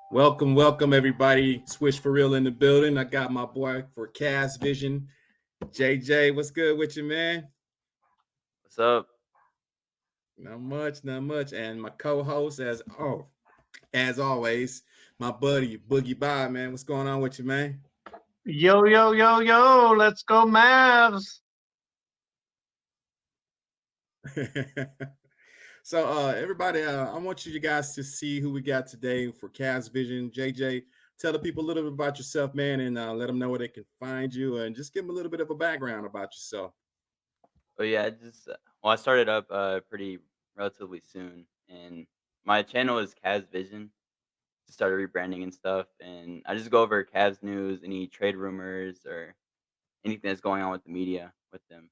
Welcome everybody. Swish for real in the building. I got my boy for Cast Vision, JJ. What's good with you, man? What's up? Not much. And my co-host, as always, my buddy Boogie Bob, man. What's going on with you, man? Yo, yo, yo, yo, let's go Mavs. So everybody, I want you guys to see who we got today for Cast Vision. JJ, tell the people a little bit about yourself, man, and let them know where they can find you, and just give them a little bit of a background about yourself. Oh yeah, I started up pretty relatively soon, and my channel is Cavs Vision. Just started rebranding and stuff, and I just go over Cavs news, any trade rumors, or anything that's going on with the media with them.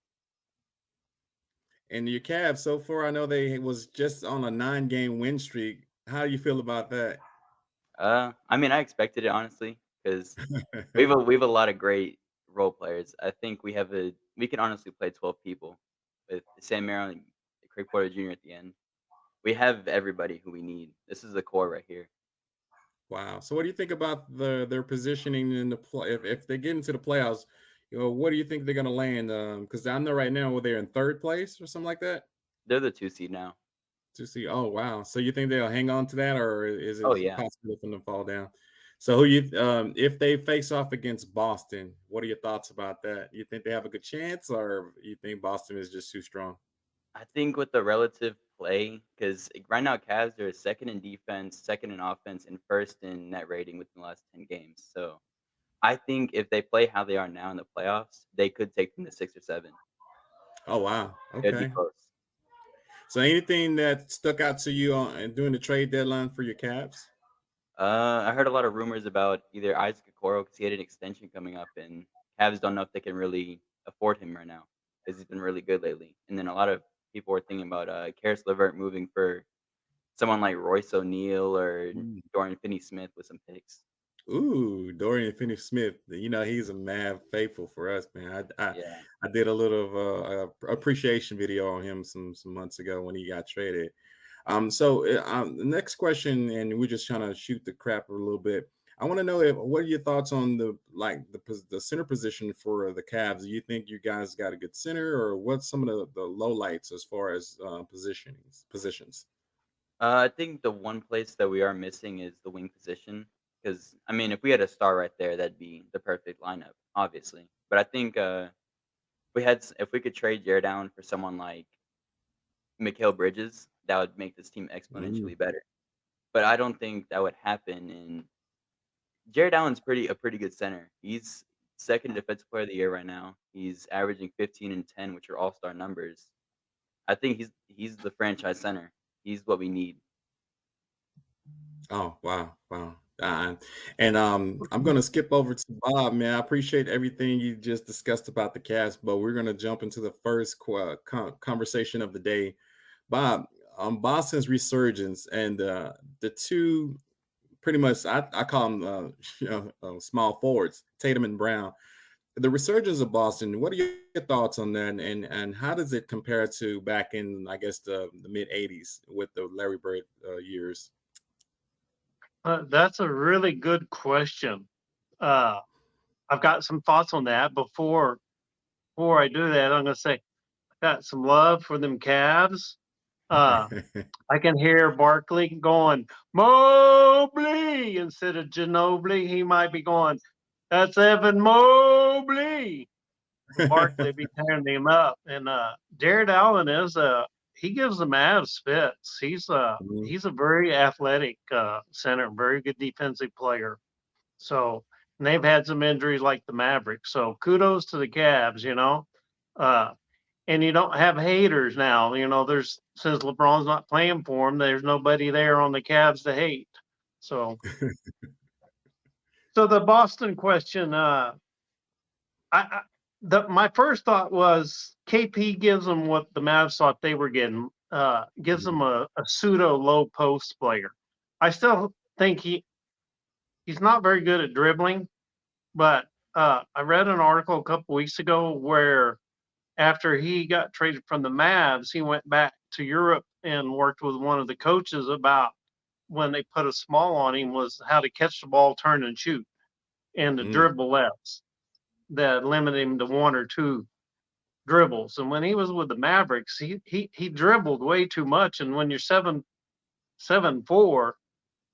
And your Cavs, so far, I know they was just on a 9-game win streak. How do you feel about that? I mean, I expected it honestly because we have a lot of great role players. I think we can honestly play 12 people with Sam Merrill and Craig Porter Jr. at the end. We have everybody who we need. This is the core right here. Wow. So, what do you think about their positioning in the play? If they get into the playoffs, what do you think they're going to land? Because I know right now they're in third place or something like that. They're the 2 seed now. To see, oh wow. So you think they'll hang on to that, or is Oh it yeah. possible for them to fall down? So, if they face off against Boston, what are your thoughts about that? You think they have a good chance, or you think Boston is just too strong? I think with the relative play, because right now Cavs are second in defense, second in offense, and first in net rating within the last 10 games. So I think if they play how they are now in the playoffs, they could take them to 6 or 7. Oh wow. It'd be Okay. close. So anything that stuck out to you during the trade deadline for your Caps? I heard a lot of rumors about either Isaac Okoro because he had an extension coming up, and Cavs don't know if they can really afford him right now because he's been really good lately. And then a lot of people were thinking about Karis LeVert moving for someone like Royce O'Neal or Mm. Dorian Finney-Smith with some picks. Ooh, Dorian Finney-Smith. He's a mad faithful for us, man. Yeah. I did a little of appreciation video on him some months ago when he got traded. The next question, and we're just trying to shoot the crap a little bit. I want to know what are your thoughts on the center position for the Cavs? Do you think you guys got a good center, or what's some of the low lights as far as positions? I think the one place that we are missing is the wing position. Because I mean, if we had a star right there, that'd be the perfect lineup, obviously. But I think if we could trade Jared Allen for someone like Mikal Bridges, that would make this team Ooh. exponentially better. But I don't think that would happen. And Jared Allen's pretty good center. He's second defensive player of the year right now. He's averaging 15 and 10, which are all star numbers. I think he's the franchise center. He's what we need. Oh, wow. And I'm gonna skip over to Bob, man. I appreciate everything you just discussed about the cast, but we're gonna jump into the first conversation of the day. Bob, Boston's resurgence and the two pretty much I call them small forwards, Tatum and Brown. The resurgence of Boston. What are your thoughts on that, and how does it compare to back in I guess the mid '80s with the Larry Bird years? That's a really good question. Uh, I've got some thoughts on that. Before I do that, I'm going to say I got some love for them Cavs. Uh, I can hear Barkley going Mobley instead of Ginobili. He might be going, "That's Evan Mobley." Barkley be tearing him up, and Jared Allen is he gives the Mavs fits. Mhm. He's a very athletic center, very good defensive player. So and they've had some injuries like the Mavericks. So kudos to the Cavs, Uh, and you don't have haters now. There's since LeBron's not playing for them, there's nobody there on the Cavs to hate. So so the Boston question, I my first thought was KP gives them what the Mavs thought they were getting. Gives them a pseudo low post player. I still think he's not very good at dribbling, but I read an article a couple weeks ago where after he got traded from the Mavs, he went back to Europe and worked with one of the coaches about when they put a small on him was how to catch the ball, turn and shoot, and the Mm, dribble lefts that limited him to one or two dribbles. And when he was with the Mavericks, he dribbled way too much. And when you're 7'4",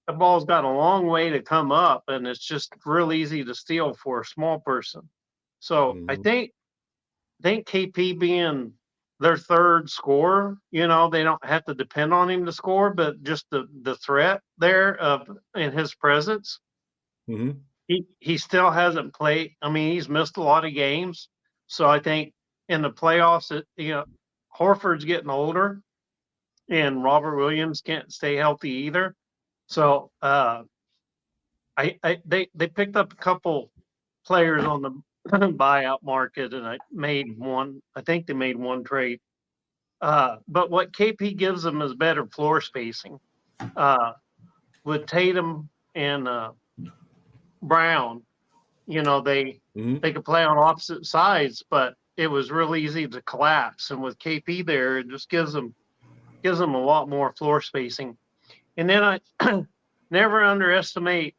the ball's got a long way to come up, and it's just real easy to steal for a small person. So mhm, I think KP being their third scorer, they don't have to depend on him to score, but just the threat there of in his presence, mhm, he still hasn't played. I mean, he's missed a lot of games. So I think in the playoffs, Horford's getting older, and Robert Williams can't stay healthy either. So they picked up a couple players on the buyout market, and I think they made one trade. But what KP gives them is better floor spacing. Uh, with Tatum and Brown, mhm. they could play on opposite sides, but it was real easy to collapse. And with KP there, it just gives them a lot more floor spacing. And then I never underestimate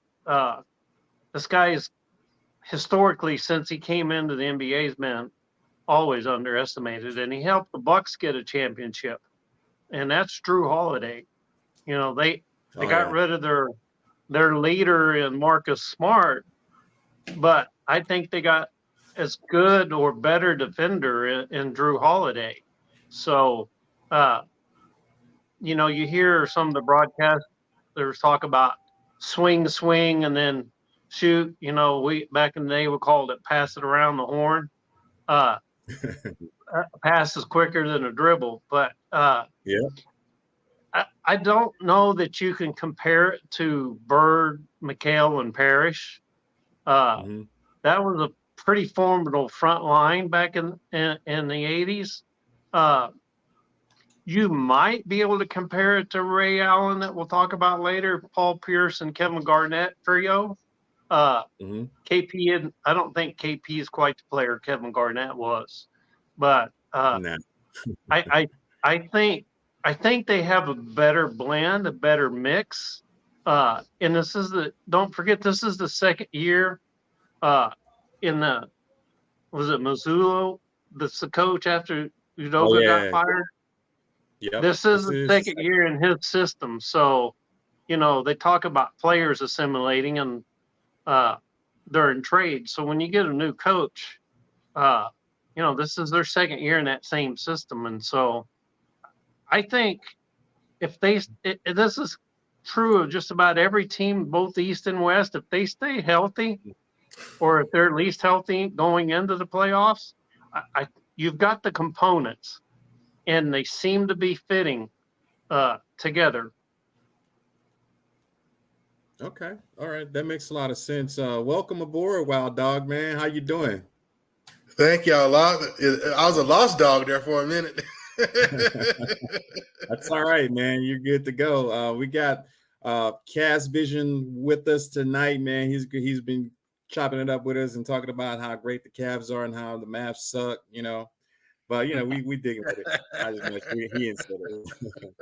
this guy's historically since he came into the NBA's been always underestimated, and he helped the Bucks get a championship, and that's Drew Holiday. They Oh got yeah. rid of their leader in Marcus Smart, but I think they got as good or better defender in Drew Holiday. So, uh, you hear some of the broadcasters talk about swing, and then shoot. We back in the day we called it pass it around the horn. Uh, a pass is quicker than a dribble, but Yeah. I don't know that you can compare it to Bird, McHale, and Parrish. Uh, Mhm. that was a pretty formidable front line back in the 80s. Uh, you might be able to compare it to Ray Allen that we'll talk about later, Paul Pierce and Kevin Garnett trio. Uh, Mhm. KP, I don't think KP is quite the player Kevin Garnett was, but Nah. I, I I think they have a better blend, a better mix. And don't forget this is the second year uh in the was it Missoula, that's the coach after Oh Udoka got yeah. fired. Yep. This is This the is second year in his system. So, they talk about players assimilating and uh during trade. So when you get a new coach, uh, this is their second year in that same system. And so I think if this is true of just about every team, both East and West, if they stay healthy or if they're at least healthy going into the playoffs, you've got the components and they seem to be fitting together. okay. All right. That makes a lot of sense. Welcome aboard, Wild Dog, man. How you doing? Thank y'all a lot. I was a lost dog there for a minute. That's all right, man. You're good to go. We got Cass Vision with us tonight, man. He's been chopping it up with us and talking about how great the Cavs are and how the Mavs suck, But we digging with it. I just make sure he ain't said it.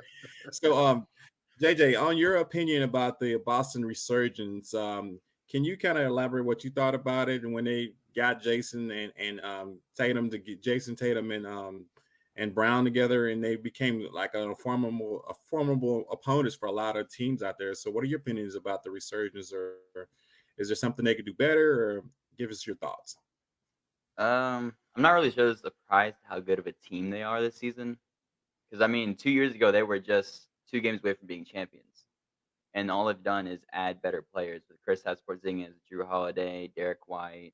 So JJ, on your opinion about the Boston resurgence, can you kind of elaborate what you thought about it and when they got Jason and Tatum to get Jason Tatum and Brown together, and they became like a formidable opponents for a lot of teams out there. So, what are your opinions about the resurgence, or is there something they could do better, or give us your thoughts? I'm not really sure surprised how good of a team they are this season. Because I mean, 2 years ago they were just 2 games away from being champions, and all they've done is add better players with Kristaps Porzingis, Drew Holiday, Derek White,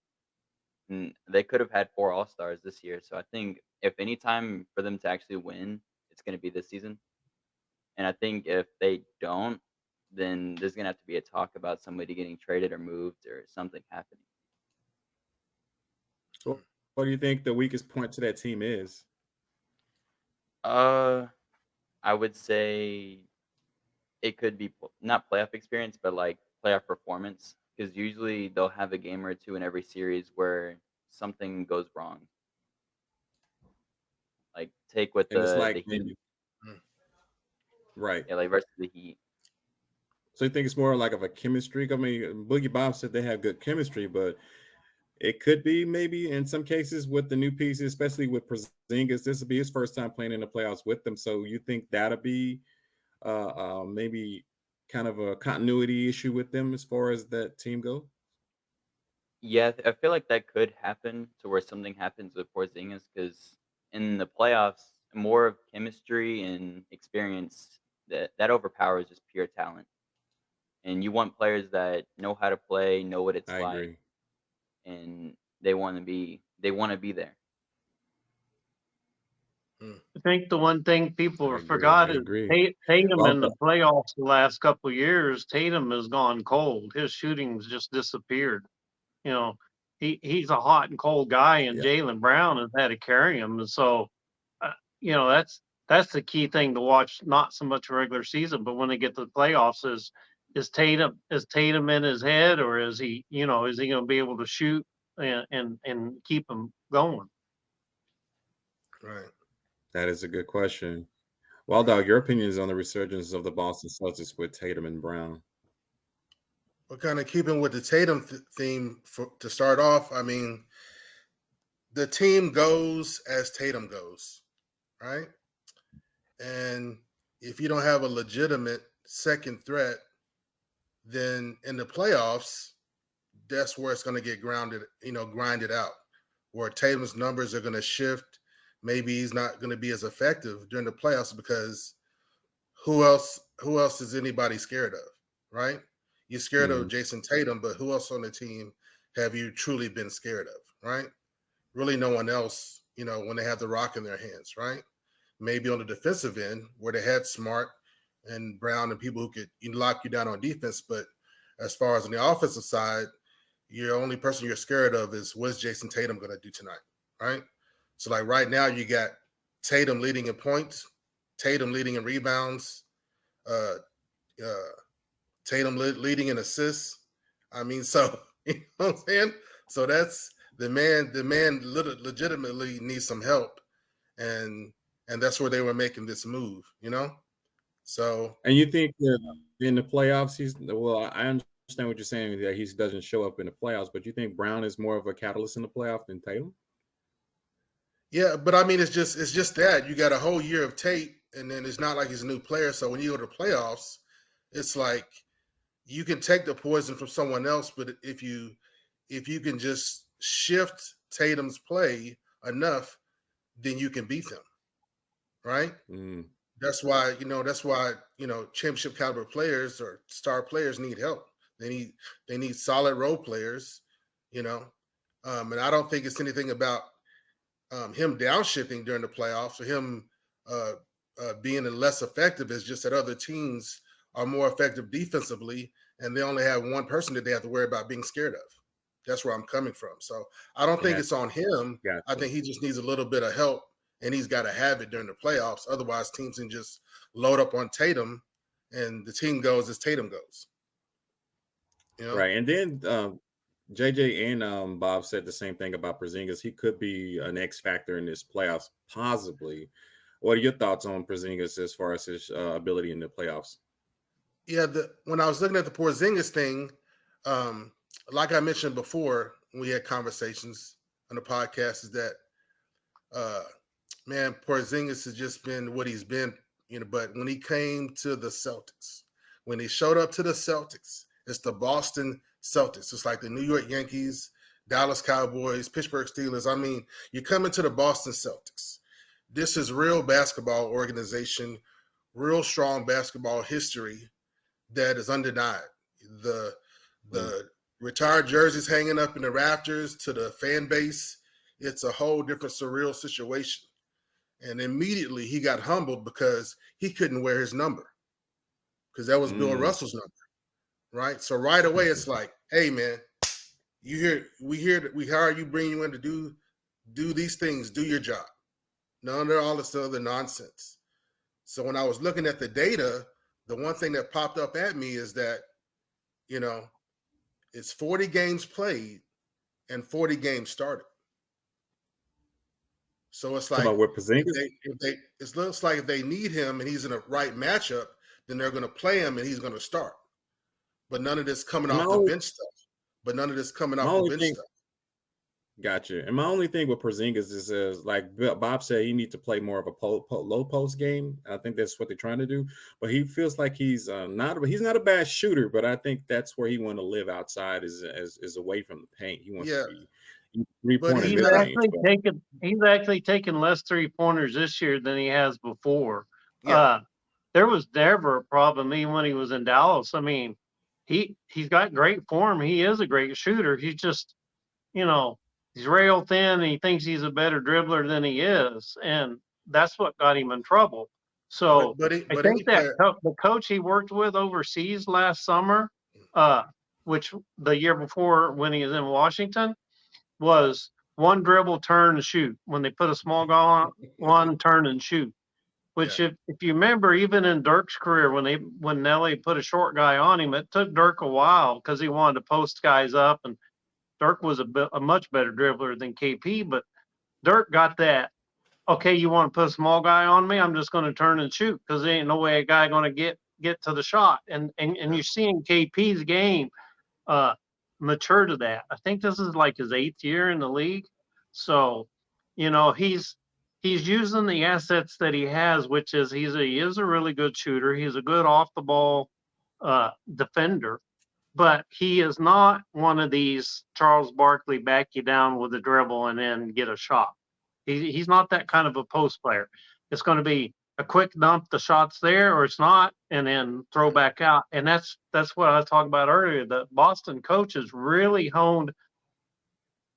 and they could have had 4 All-Stars this year. So I think if any time for them to actually win, it's going to be this season. And I think if they don't, then there's going to have to be a talk about somebody getting traded or moved or something happening. So, what do you think the weakest point to that team is? Uh, I would say it could be not playoff experience, but like playoff performance. Because usually they'll have a game or two in every series where something goes wrong. Like take with And it's the like Heat, right. yeah, like versus the Heat. So you think it's more like of a chemistry? I mean, Boogie Bob said they have good chemistry, but it could be maybe in some cases with the new pieces, especially with Porzingis. This will be his first time playing in the playoffs with them. So you think that'll be maybe kind of a continuity issue with them as far as that team goes? Yeah, I feel like that could happen to where something happens with Porzingis because in the playoffs, more of chemistry and experience that overpowers just pure talent. And you want players that know how to play, know what it's I like, agree. and they want to be there. Hmm. I think the one thing people I have agree. I forgot is agree. Tatum Well, in the playoffs the last couple of years. Tatum has gone cold. His shooting's just disappeared. You know, he's a hot and cold guy, and yeah, Jalen Brown has had to carry him. And so, that's the key thing to watch. Not so much regular season, but when they get to the playoffs, is Tatum in his head, or is he going to be able to shoot and keep him going? Right. that is a good question. Well, Right. dog, your opinions on the resurgence of the Boston Celtics with Tatum and Brown? We're kind of keeping with the Tatum theme to start off. I mean, the team goes as Tatum goes, right? And if you don't have a legitimate second threat, then in the playoffs, that's where it's going to get grinded out, where Tatum's numbers are going to shift. Maybe he's not going to be as effective during the playoffs because who else is anybody scared of, right? You're scared of Mhm. Jason Tatum, but who else on the team have you truly been scared of, right? Really no one else, when they have the rock in their hands, right? Maybe on the defensive end where they had Smart and Brown and people who could lock you down on defense, but as far as on the offensive side, your only person you're scared of is what's Jason Tatum going to do tonight, right? So like right now you got Tatum leading in points, Tatum leading in rebounds, uh, uh, Tatum leading in assists. I mean, so you know what I'm saying. So that's the man. The man legitimately needs some help, and that's where they were making this move. So And you think that in the playoffs, I understand what you're saying that he doesn't show up in the playoffs, but you think Brown is more of a catalyst in the playoff than Tatum? yeah, but I mean, it's just that you got a whole year of tape, and then it's not like he's a new player. So when you go to playoffs, it's like you can take the poison from someone else, but if you can just shift Tatum's play enough, then you can beat them, right? Mm, That's why championship caliber players or star players need help. They need solid role players, you know. And I don't think it's anything about him downshifting during the playoffs or him uh, being less effective. It's just that other teams are more effective defensively, and they only have one person that they have to worry about being scared of. That's where I'm coming from. So I don't think yeah, it's on him. I gotcha. think he just needs a little bit of help, and he's got to have it during the playoffs. Otherwise, teams can just load up on Tatum, and the team goes as Tatum goes. You know. Right. And then JJ and Bob said the same thing about Porzingis. He could be an X factor in this playoffs, possibly. What are your thoughts on Porzingis as far as his ability in the playoffs? Yeah, when I was looking at the Porzingis thing, like I mentioned before, when we had conversations on the podcast, is that uh, man, Porzingis has just been what he's been, But when he came to the Celtics, when he showed up to the Celtics, it's the Boston Celtics. It's like the New York Yankees, Dallas Cowboys, Pittsburgh Steelers. I mean, you come into the Boston Celtics. This is real basketball organization, real strong basketball history that is undenied. The Mm, the retired jerseys hanging up in the rafters to the fan base, it's a whole different surreal situation. And immediately he got humbled because he couldn't wear his number because that was Bill mm. Russell's number, right? So right away it's like, hey man, we hire you, bring you in to do these things, do your job. None of all this other nonsense. So when I was looking at the data, the one thing that popped up at me is that you know it's 40 games played and 40 games started. So it's Talking like about with if Porzingis? it looks like if they need him and he's in a right matchup, then they're going to play him and he's going to start. but none of this coming And off the bench stuff. But none of this coming my off the only bench thing, stuff. gotcha. And my only thing with Porzingis is like Bob said, he needs to play more of a low post game. I think that's what they're trying to do. But he feels like he's not a bad shooter. But I think that's where he want to live outside is away from the paint. He wants to Yeah, be 3 but pointer he's He's mid got to. range. actually But taken he's actually taken less 3-pointers this year than he has before. Yeah, Uh, there was never a problem even when he was in Dallas. I mean, he's got great form. He is a great shooter. He's just, you know, he's rail thin and he thinks he's a better dribbler than he is, and that's what got him in trouble. So I but any think that player. the coach he worked with overseas last summer, uh, which the year before when he was in Washington, was one dribble, turn, and shoot. When they put a small guy on, one turn and shoot. Yeah, Which, if you remember, even in Dirk's career, when Nelly put a short guy on him, it took Dirk a while because he wanted to post guys up, and Dirk was a much better dribbler than KP. But Dirk got that. Okay, you want to put a small guy on me? I'm just going to turn and shoot because there ain't no way a guy going to get to the shot. And yeah. you're seeing KP's game uh, mature to that. I think this is like his 8th year in the league. So, he's using the assets that he has, which is he is a really good shooter. He's a good off the ball defender, but he is not one of these Charles Barkley back you down with a dribble and then get a shot. He's not that kind of a post player. It's going to be a quick dump, the shot's there, or it's not, and then throw back out. And that's what I was talking about earlier. The Boston coach has really honed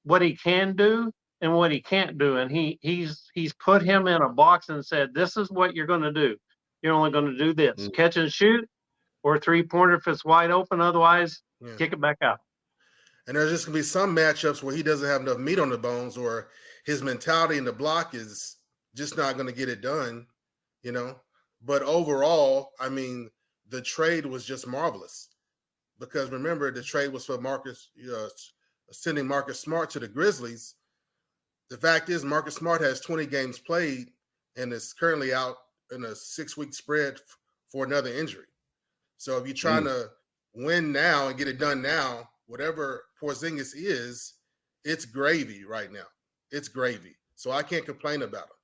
what he can do and what he can't do, and he's put him in a box and said, "This is what you're going to do. You're only going to do this: mm, catch and shoot, or 3-pointer if it's wide open. Otherwise, Yeah. kick it back out." And there's just gonna be some matchups where he doesn't have enough meat on the bones, or his mentality in the block is just not gonna get it done, you know. But overall, I mean, the trade was just marvelous because remember the trade was for sending Marcus Smart to the Grizzlies. The fact is, Marcus Smart has 20 games played and is currently out in a 6-week spread for another injury. So if you're trying to win now and get it done now, whatever Porzingis is, it's gravy right now. It's gravy. So I can't complain about him.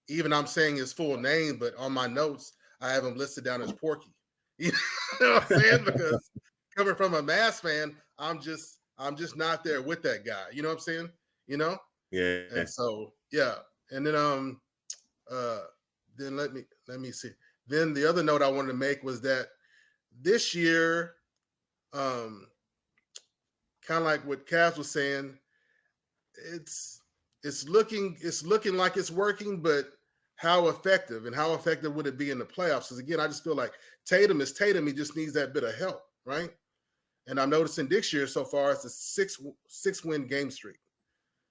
Even I'm saying his full name, but on my notes, I have him listed down as Porky. You know what I'm saying? Because coming from a Mass fan, I'm just not there with that guy. You know what I'm saying? You know? yeah. And so and then let me see. Then the other note I wanted to make was that this year, kind of like what Cavs was saying, it's looking like it's working, but how effective would it be in the playoffs? Because again, I just feel like Tatum is Tatum. He just needs that bit of help, right? And I'm noticing this year so far it's a six win game streak.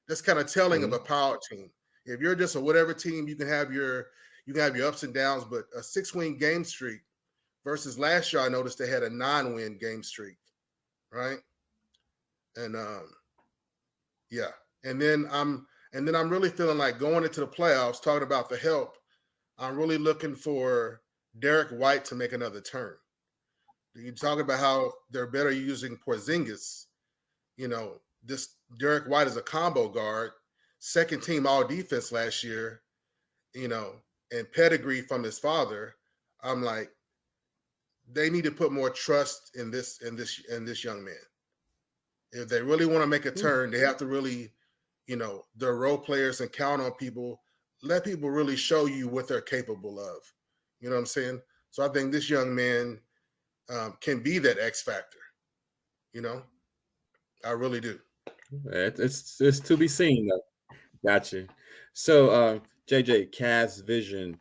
That's kind of telling of a power team. If you're just a whatever team, you can have your ups and downs, but a 6-win game streak versus last year, I noticed they had a 9-win game streak, right? And yeah, and then I'm really feeling like going into the playoffs, talking about the help. I'm really looking for Derek White to make another turn. You talk about how they're better using Porzingis. You know, this Derek White is a combo guard, second team all defense last year, you know, and pedigree from his father. I'm like, they need to put more trust in this young man. If they really want to make a turn, they have to really, you know, they're role players and count on people. Let people really show you what they're capable of. You know what I'm saying? So I think this young man can be that X factor. You know, I really do. It's to be seen though. Gotcha. So JJ, Cavs vision.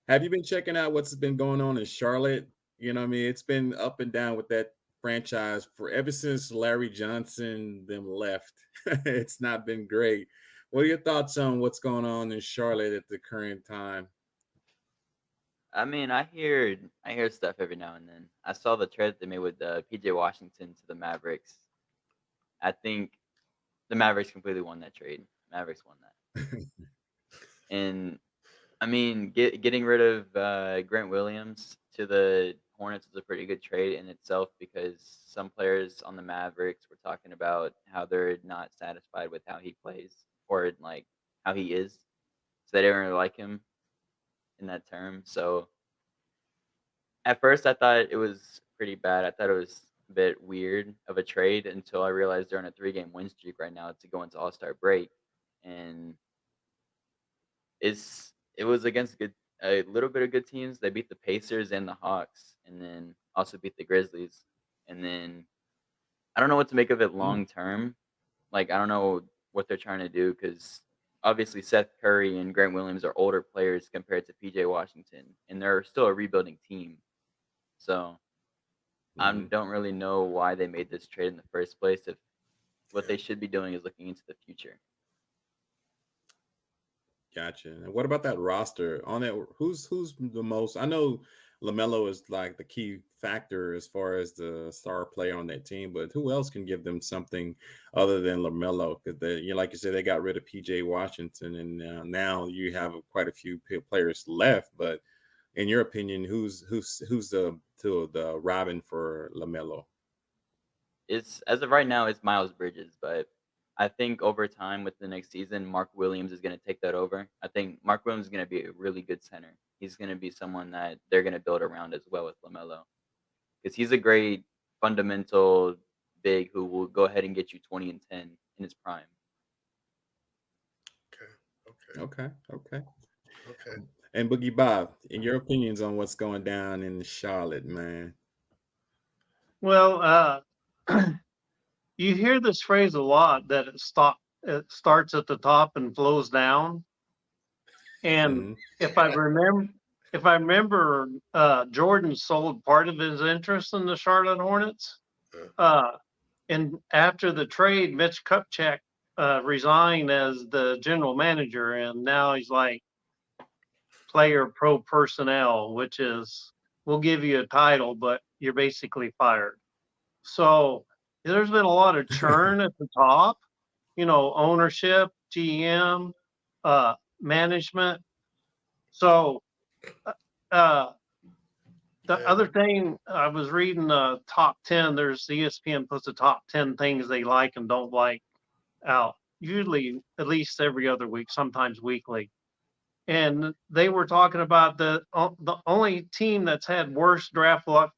Have you been checking out what's been going on in Charlotte? You know what I mean? It's been up and down with that franchise for ever since Larry Johnson them left. It's not been great. What are your thoughts on what's going on in Charlotte at the current time? I mean, I hear stuff every now and then. I saw the trade they made with PJ Washington to the Mavericks. I think the Mavericks completely won that trade. Mavericks won that. And I mean, getting rid of Grant Williams to the Hornets is a pretty good trade in itself because some players on the Mavericks were talking about how they're not satisfied with how he plays or like how he is. So they didn't really like him in that term. So at first I thought it was pretty bad. I thought it was a bit weird of a trade until I realized they're on a 3-game win streak right now to go into All-Star break. And it was against a little bit of good teams. They beat the Pacers and the Hawks, and then also beat the Grizzlies. And then I don't know what to make of it Mm. long term. Like I don't know what they're trying to do because obviously Seth Curry and Grant Williams are older players compared to PJ Washington, and they're still a rebuilding team. So I Mhm. don't really know why they made this trade in the first place. If what they should be doing is looking into the future. Gotcha. And what about that roster on that? Who's the most? I know Lamelo is like the key factor as far as the star player on that team, but who else can give them something other than Lamelo? Because like you said, they got rid of PJ Washington, and now you have quite a few players left. But in your opinion, who's the Robin for Lamelo? It's as of right now, it's Miles Bridges, but I think over time with the next season, Mark Williams is going to take that over. I think Mark Williams is going to be a really good center. He's going to be someone that they're going to build around as well with Lamelo because he's a great fundamental big who will go ahead and get you 20 and 10 in his prime. Okay. Okay. Okay. And Boogie Bob, in your opinions on what's going down in Charlotte, man? Well, you hear this phrase a lot that it starts at the top and flows down. And Hmm. if I remember, Jordan sold part of his interest in the Charlotte Hornets. Uh, and after the trade, Mitch Kupchak resigned as the general manager, and now he's like player pro personnel, which is we'll give you a title, but you're basically fired. So there's been a lot of churn at the top, ownership, GM, management. So uh, the Yeah. other thing I was reading the top 10, there's ESPN puts the top 10 things they like and don't like out, usually at least every other week, sometimes weekly. And they were talking about the only team that's had worse draft luck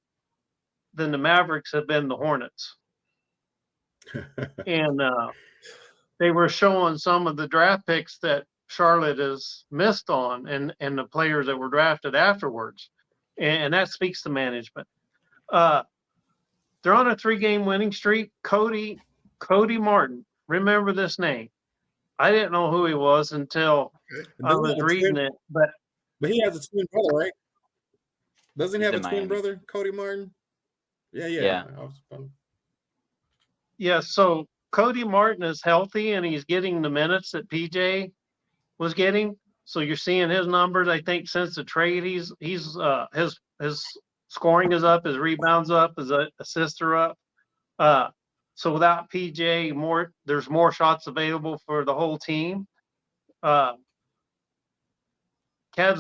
than the Mavericks have been the Hornets. And they were showing some of the draft picks that Charlotte has missed on and the players that were drafted afterwards. And that speaks to management. They're on a 3-game winning streak. Cody Martin. Remember this name. I didn't know who he was until I Doesn't he was have a reading twin? it, but But he has a twin brother, right? Doesn't he He's have in a twin Miami. brother, Cody Martin? Yeah. Yeah. yeah, so Cody Martin is healthy and he's getting the minutes that PJ was getting. So you're seeing his numbers. I think since the trade, he's his scoring is up, his rebounds up, his assists are up. So without PJ, there's more shots available for the whole team. Cavs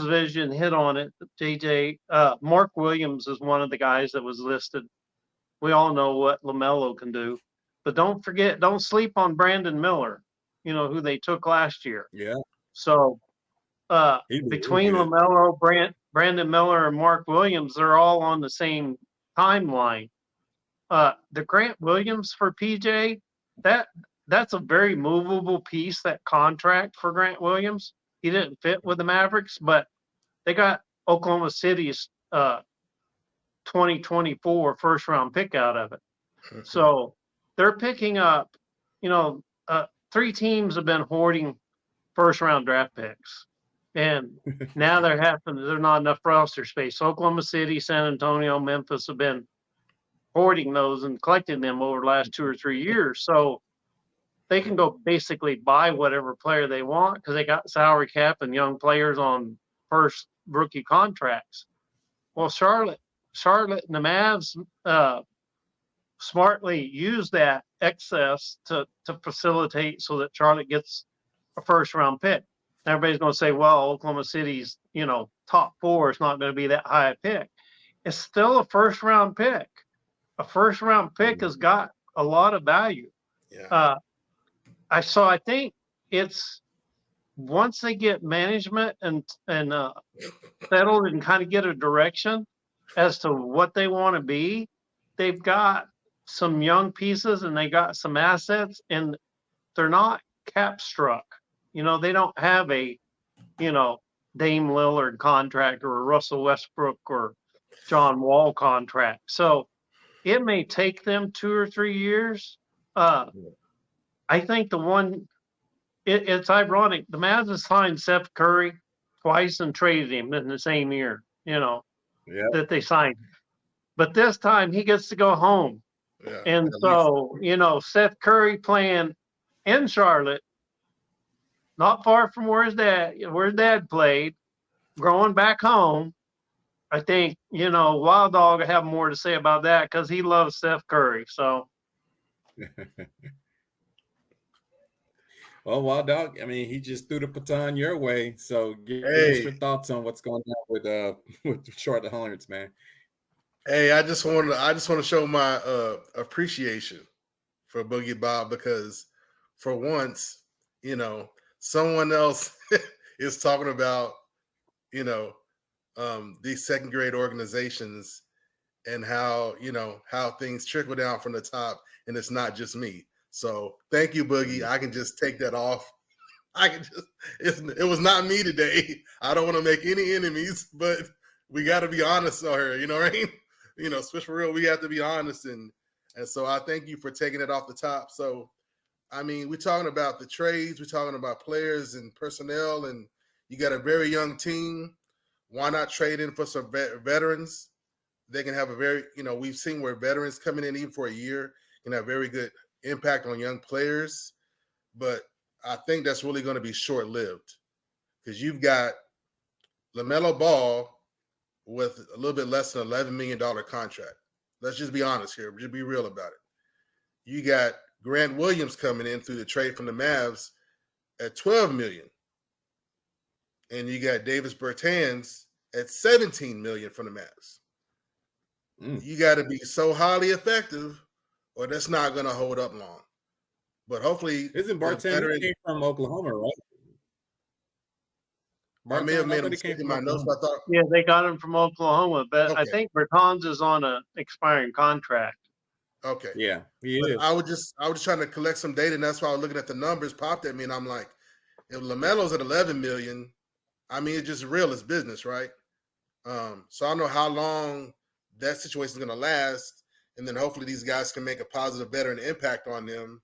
Vision hit on it. JJ Mark Williams is one of the guys that was listed. We all know what LaMelo can do, but don't sleep on Brandon Miller. Who they took last year. Yeah. So He was really between good. LaMelo, Brandon Miller, and Mark Williams, they're all on the same timeline. The Grant Williams for PJ, that's a very movable piece, that contract for Grant Williams. He didn't fit with the Mavericks, but they got Oklahoma City's 2024 first round pick out of it. So they're picking up, 3 teams have been hoarding first round draft picks. And now there's not enough roster space. Oklahoma City, San Antonio, Memphis have been hoarding those and collecting them over the last 2 or 3 years. So they can go basically buy whatever player they want because they got salary cap and young players on first rookie contracts. Well, Charlotte and the Mavs smartly use that excess to facilitate so that Charlotte gets a first round pick. Everybody's going to say, well, Oklahoma City's, top 4 is not going to be that high a pick. it's still a first round pick. A first round pick has got a lot of value. Yeah. I think it's once they get management and settled and kind of get a direction as to what they want to be, they've got some young pieces and they got some assets, and they're not cap struck. They don't have a Dame Lillard contract or a Russell Westbrook or John Wall contract. So it may take them 2 or 3 years. I think it's ironic. The Mavs have signed Seth Curry twice and traded him in the same year, that they signed him. But this time he gets to go home. Yeah. And so, Seth Curry playing in Charlotte, not far from where his dad played, growing back home. I think, Wild Dog will have more to say about that because he loves Steph Curry. So, Well, Wild Dog, I mean, he just threw the baton your way. So give us Hey, your thoughts on what's going on with the Charlotte Hornets, man. hey, I just want to show my appreciation for Boogie Bob because for once, someone else is talking about, these second grade organizations and how things trickle down from the top, and it's not just me. So thank you, Boogie. I can just take that off. It was not me today. I don't want to make any enemies, but we got to be honest on her. You know what I mean? Swish for real. We have to be honest, and so I thank you for taking it off the top. So, I mean, we're talking about the trades, we're talking about players and personnel, and you got a very young team. Why not trade in for some veterans? They can have a very, we've seen where veterans coming in even for a year can have very good impact on young players, but I think that's really going to be short-lived because you've got LaMelo Ball with a little bit less than $11 million contract. Let's just be honest here. Just be real about it. You got Grant Williams coming in through the trade from the Mavs at $12 million. And you got Davis Bertans at $17 million from the Mavs. You got to be so highly effective or that's not going to hold up long. But hopefully, Isn't Bertans came from Oklahoma, right? I may have made a mistake in my notes. I thought, yeah, they got him from Oklahoma, but okay. I think Bertans is on an expiring contract. Okay. Yeah, he is. I was just trying to collect some data, and that's why I was looking at the numbers popped at me, and I'm like, if LaMelo's at $11 million, I mean, it's just real, it's business, right? So I don't know how long that situation is going to last, and then hopefully these guys can make a positive veteran impact on them,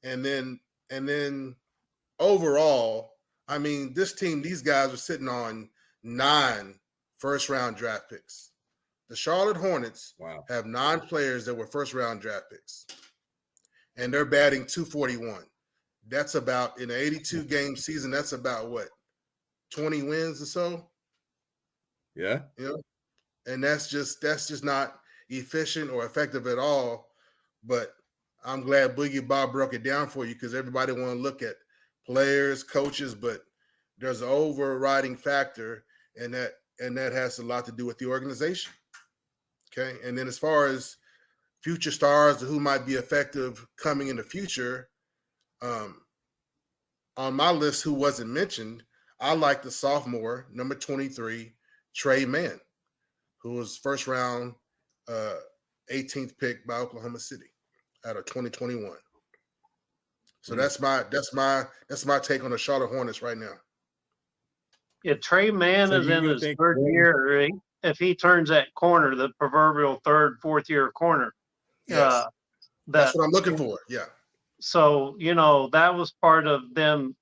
and then overall, I mean, this team, these guys are sitting on 9 first-round draft picks. The Charlotte Hornets have 9 players that were first-round draft picks, and they're batting .241. That's about, in an 82-game season, that's about what, 20 wins or so? Yeah. And that's just not efficient or effective at all. But I'm glad Boogie Bob broke it down for you because everybody want to look at players, coaches, but there's an overriding factor, and that has a lot to do with the organization. Okay, and then as far as future stars who might be effective coming in the future, on my list who wasn't mentioned, I like the sophomore, number 23, Trey Mann, who was first round 18th pick by Oklahoma City out of 2021. So that's my take on the Charlotte Hornets right now. Yeah, Trey Mann is in his third year. If he turns that corner, the proverbial third, fourth year corner. Yes. That's what I'm looking for. Yeah. So, that was part of them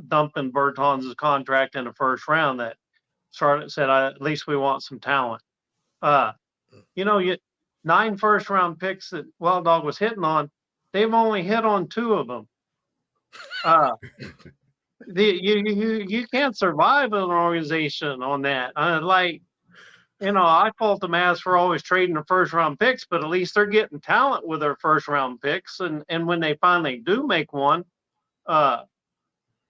dumping Bertans' contract in the first round that Charlotte said, at least we want some talent. 9 first round picks that Wild Dog was hitting on, they've only hit on 2 of them. You can't survive an organization on that. I fault the Mavs for always trading the first round picks, but at least they're getting talent with their first round picks. And when they finally do make one,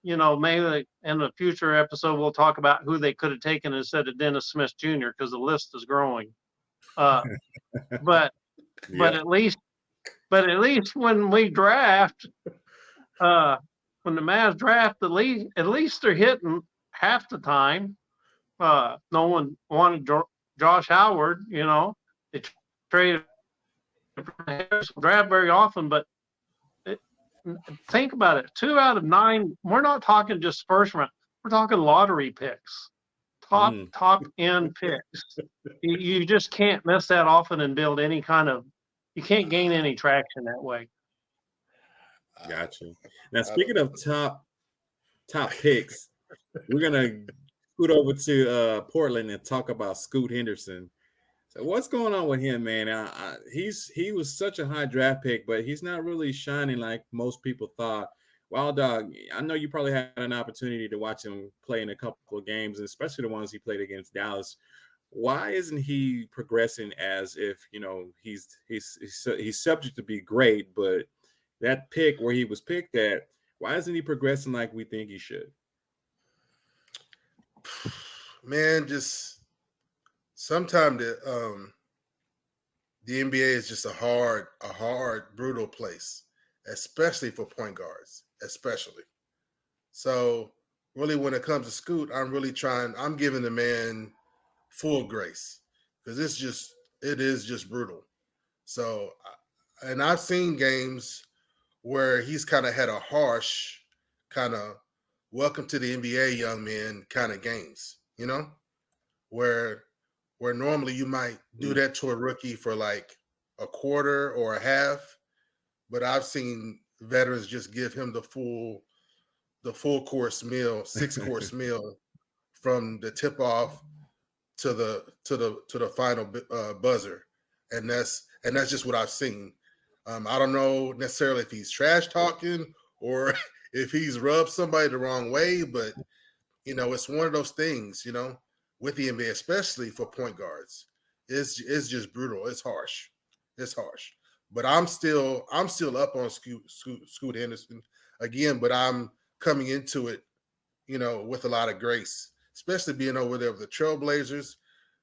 maybe in a future episode we'll talk about who they could have taken instead of Dennis Smith Jr. because the list is growing. Uh, but but Yep. at least when we draft, when the Mavs draft, at least they're hitting half the time. No one wanted Josh Howard. They traded Henderson draft very often, but think about it. 2 out of 9. We're not talking just first round. We're talking lottery picks, top end picks. You just can't miss that often and build any kind of. You can't gain any traction that way. Gotcha. Now, speaking of top picks, we're gonna scoot over to Portland and talk about Scoot Henderson. So, what's going on with him, man? He was such a high draft pick, but he's not really shining like most people thought. Wild Dog, I know you probably had an opportunity to watch him play in a couple of games, especially the ones he played against Dallas. Why isn't he progressing as if he's subject to be great, but that pick where he was picked at, why isn't he progressing like we think he should? Man, just sometimes the NBA is just a hard, brutal place, especially for point guards, especially. So really, when it comes to Scoot, I'm giving the man full grace because it is just brutal. So, and I've seen games where he's kind of had a harsh kind of welcome to the NBA, young man kind of games, where normally you might do that to a rookie for like a quarter or a half, but I've seen veterans just give him the full course meal, 6-course meal from the tip off to the final buzzer, and that's just what I've seen. I don't know necessarily if he's trash talking or if he's rubbed somebody the wrong way, but it's one of those things, with the NBA, especially for point guards. It's just brutal. It's harsh. But I'm still up on Scoot Henderson again, but I'm coming into it, with a lot of grace, especially being over there with the Trailblazers,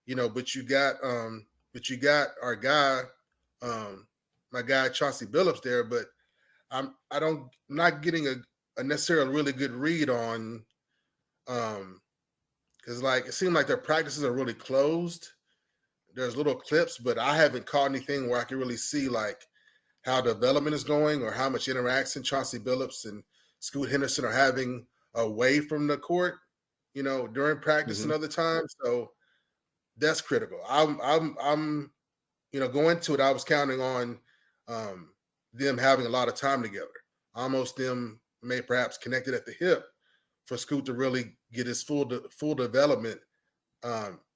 but you got our guy, my guy Chauncey Billups there, but I'm not getting a necessarily really good read on because like it seemed like their practices are really closed. There's little clips, but I haven't caught anything where I can really see like how development is going or how much interaction Chauncey Billups and Scoot Henderson are having away from the court, during practice and other times. So that's critical. I'm going to it, I was counting on them having a lot of time together. Almost them may perhaps connected at the hip for Scoot to really get his full development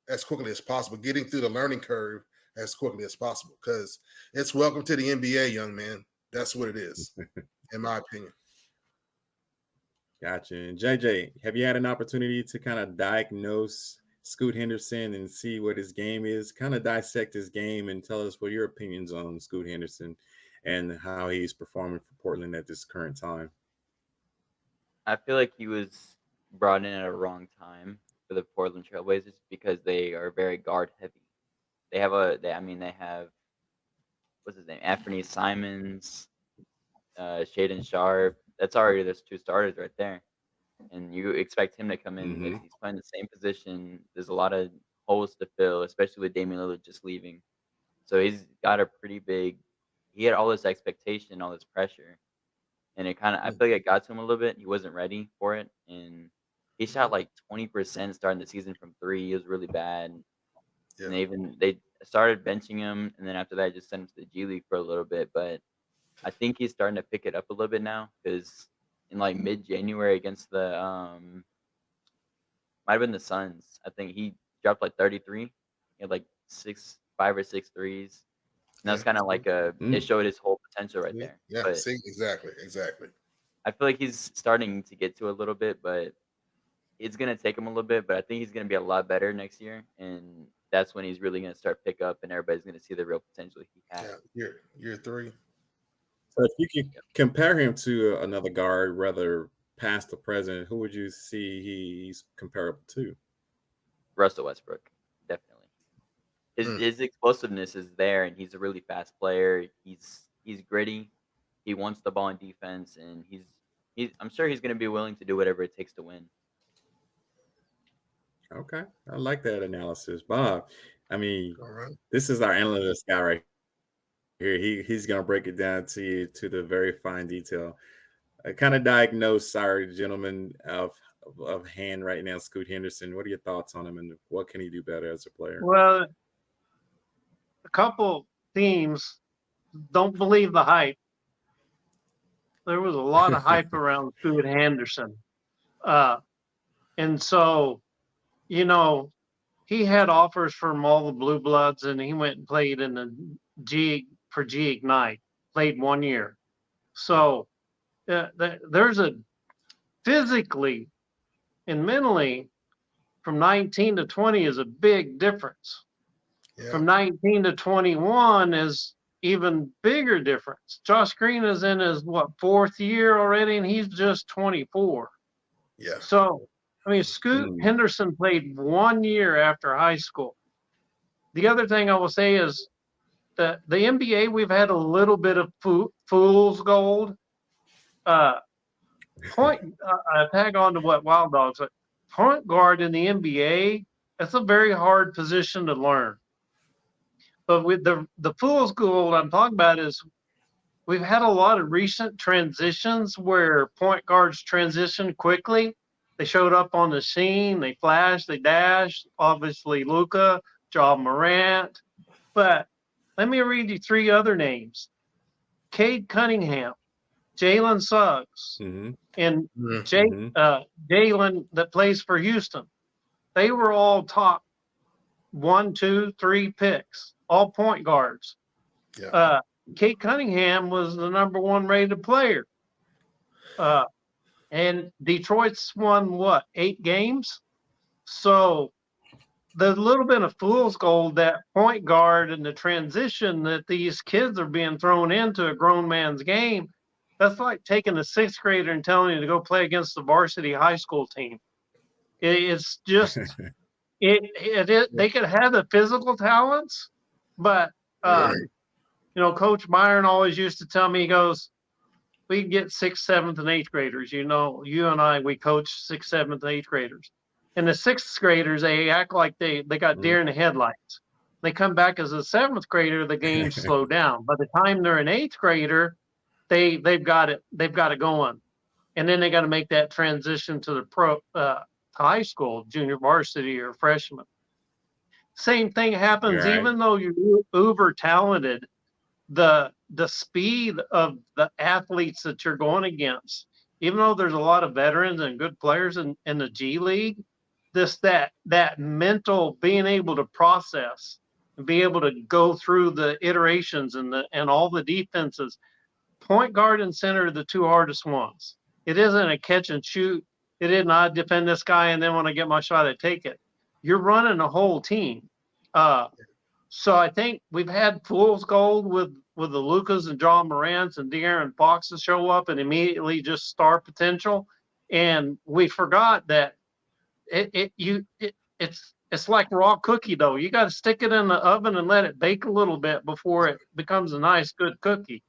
as quickly as possible, getting through the learning curve as quickly as possible, because it's welcome to the NBA, young man. That's what it is, in my opinion. Gotcha. And JJ, have you had an opportunity to kind of diagnose Scoot Henderson and see what his game is? Kind of dissect his game and tell us what your opinions on Scoot Henderson and how he's performing for Portland at this current time. I feel like he was brought in at a wrong time for the Portland Trailblazers because they are very guard heavy. They have what's his name, Anthony Simons, Shaden Sharp. There's 2 starters right there, and you expect him to come in if he's playing the same position. There's a lot of holes to fill, especially with Damian Lillard just leaving. So he's got a pretty big. He had all this expectation, all this pressure, and I feel like it got to him a little bit. He wasn't ready for it, and he shot like 20% starting the season from 3. It was really bad. Yeah. And they started benching him, and then after that, just sent him to the G League for a little bit. But I think he's starting to pick it up a little bit now because in like mid-January against the might have been the Suns, I think he dropped like 33. He had like 5 or 6 threes. And that's kind of like it showed his whole potential right there. Yeah, but see, exactly. I feel like he's starting to get to a little bit, but it's gonna take him a little bit. But I think he's gonna be a lot better next year, and that's when he's really gonna start pick up, and everybody's gonna see the real potential he has. Yeah, year 3. So if you can compare him to another guard, rather past to present, who would you see he's comparable to? Russell Westbrook, definitely. Mm. His explosiveness is there, and he's a really fast player. He's gritty. He wants the ball in defense, and he's. I'm sure he's going to be willing to do whatever it takes to win. Okay, I like that analysis, Bob. I mean, All right. this is our analyst guy right here. He's gonna break it down to you to the very fine detail. I kind of diagnosed our gentleman of hand right now, Scoot Henderson. What are your thoughts on him, and what can he do better as a player? Well, a couple teams don't believe the hype. There was a lot of hype around Scoot Henderson. And so, you know, he had offers from all the Blue Bloods, and he went and played in the G Ignite, played 1 year. So there's a physically and mentally from 19 to 20 is a big difference. Yeah. From 19 to 21 is even bigger difference. Josh Green is in his fourth year already, and he's just 24. Yeah. So, I mean, Scoot Henderson played 1 year after high school. The other thing I will say is that the NBA, we've had a little bit of fool's gold. Tag on to what Wild Dogs said. Point guard in the NBA, that's a very hard position to learn. But with the fool's gold I'm talking about is we've had a lot of recent transitions where point guards transition quickly. They showed up on the scene, they flashed, they dashed. Obviously, Luka, Ja Morant. But let me read you three other names: Cade Cunningham, Jalen Suggs, and Jalen that plays for Houston. They were all top 1, 2, 3 picks, all point guards. Yeah. Cade Cunningham was the number 1 rated player. And Detroit's won 8 games? So there's a little bit of fool's gold, that point guard and the transition that these kids are being thrown into a grown man's game. That's like taking a 6th grader and telling him to go play against the varsity high school team. It's just they could have the physical talents, but Coach Byron always used to tell me, he goes, we get 6th, 7th, and 8th graders. You and I, we coach 6th, 7th, and 8th graders. And the 6th graders, they act like they got deer in the headlights. They come back as a 7th grader, the game's slowed down. By the time they're an 8th grader, they've got it going. And then they got to make that transition to the pro high school, junior varsity, or freshman. Same thing happens, Right. even though you're uber talented. The speed of the athletes that you're going against, even though there's a lot of veterans and good players in the G League, that mental being able to process and be able to go through the iterations and all the defenses. Point guard and center are the 2 hardest ones. It isn't a catch and shoot. It isn't I defend this guy and then when I get my shot, I take it. You're running a whole team. So I think we've had fool's gold with the Lucas and Ja Morants and De'Aaron Foxes show up and immediately just star potential, and we forgot that it's like raw cookie dough. You got to stick it in the oven and let it bake a little bit before it becomes a nice, good cookie.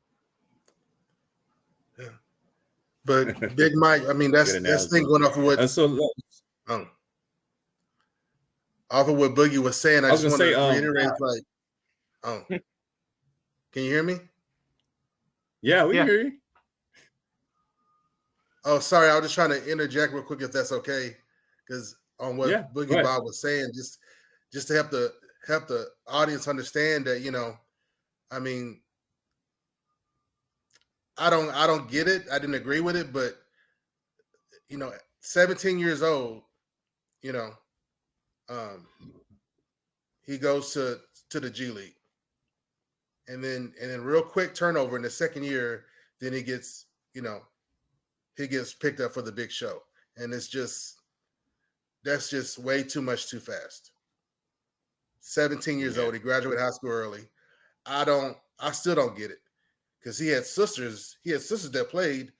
Yeah. But Big Mike, I mean, that's thing going off of what off of what Boogie was saying. I just want to reiterate, can you hear me? Yeah, we can hear you. Oh, sorry. I was just trying to interject real quick, if that's okay, because on what Boogie Bob was saying, just to help the audience understand that, I mean, I don't get it. I didn't agree with it, but 17 years old, he goes to the G League, and then real quick turnover in the second year, then he gets picked up for the big show, and that's just way too much too fast. 17 years old, he graduated high school early. I still don't get it, because he had sisters that played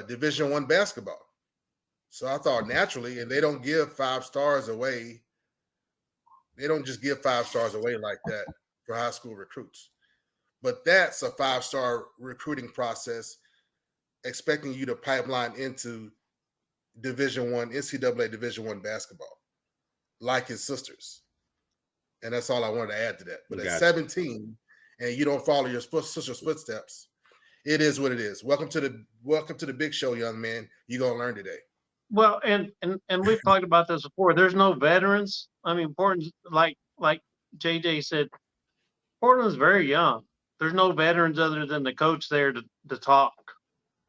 Division I basketball. So I thought naturally, and they don't give 5 stars away. They don't just give 5 stars away like that for high school recruits. But that's a 5-star recruiting process, expecting you to pipeline into NCAA Division I basketball, like his sisters. And that's all I wanted to add to that. But at 17, and you don't follow your sister's footsteps, it is what it is. Welcome to the big show, young man. You're gonna learn today. Well, and we've talked about this before. There's no veterans. I mean, Portland's like JJ said, Portland's very young. There's no veterans other than the coach there to talk.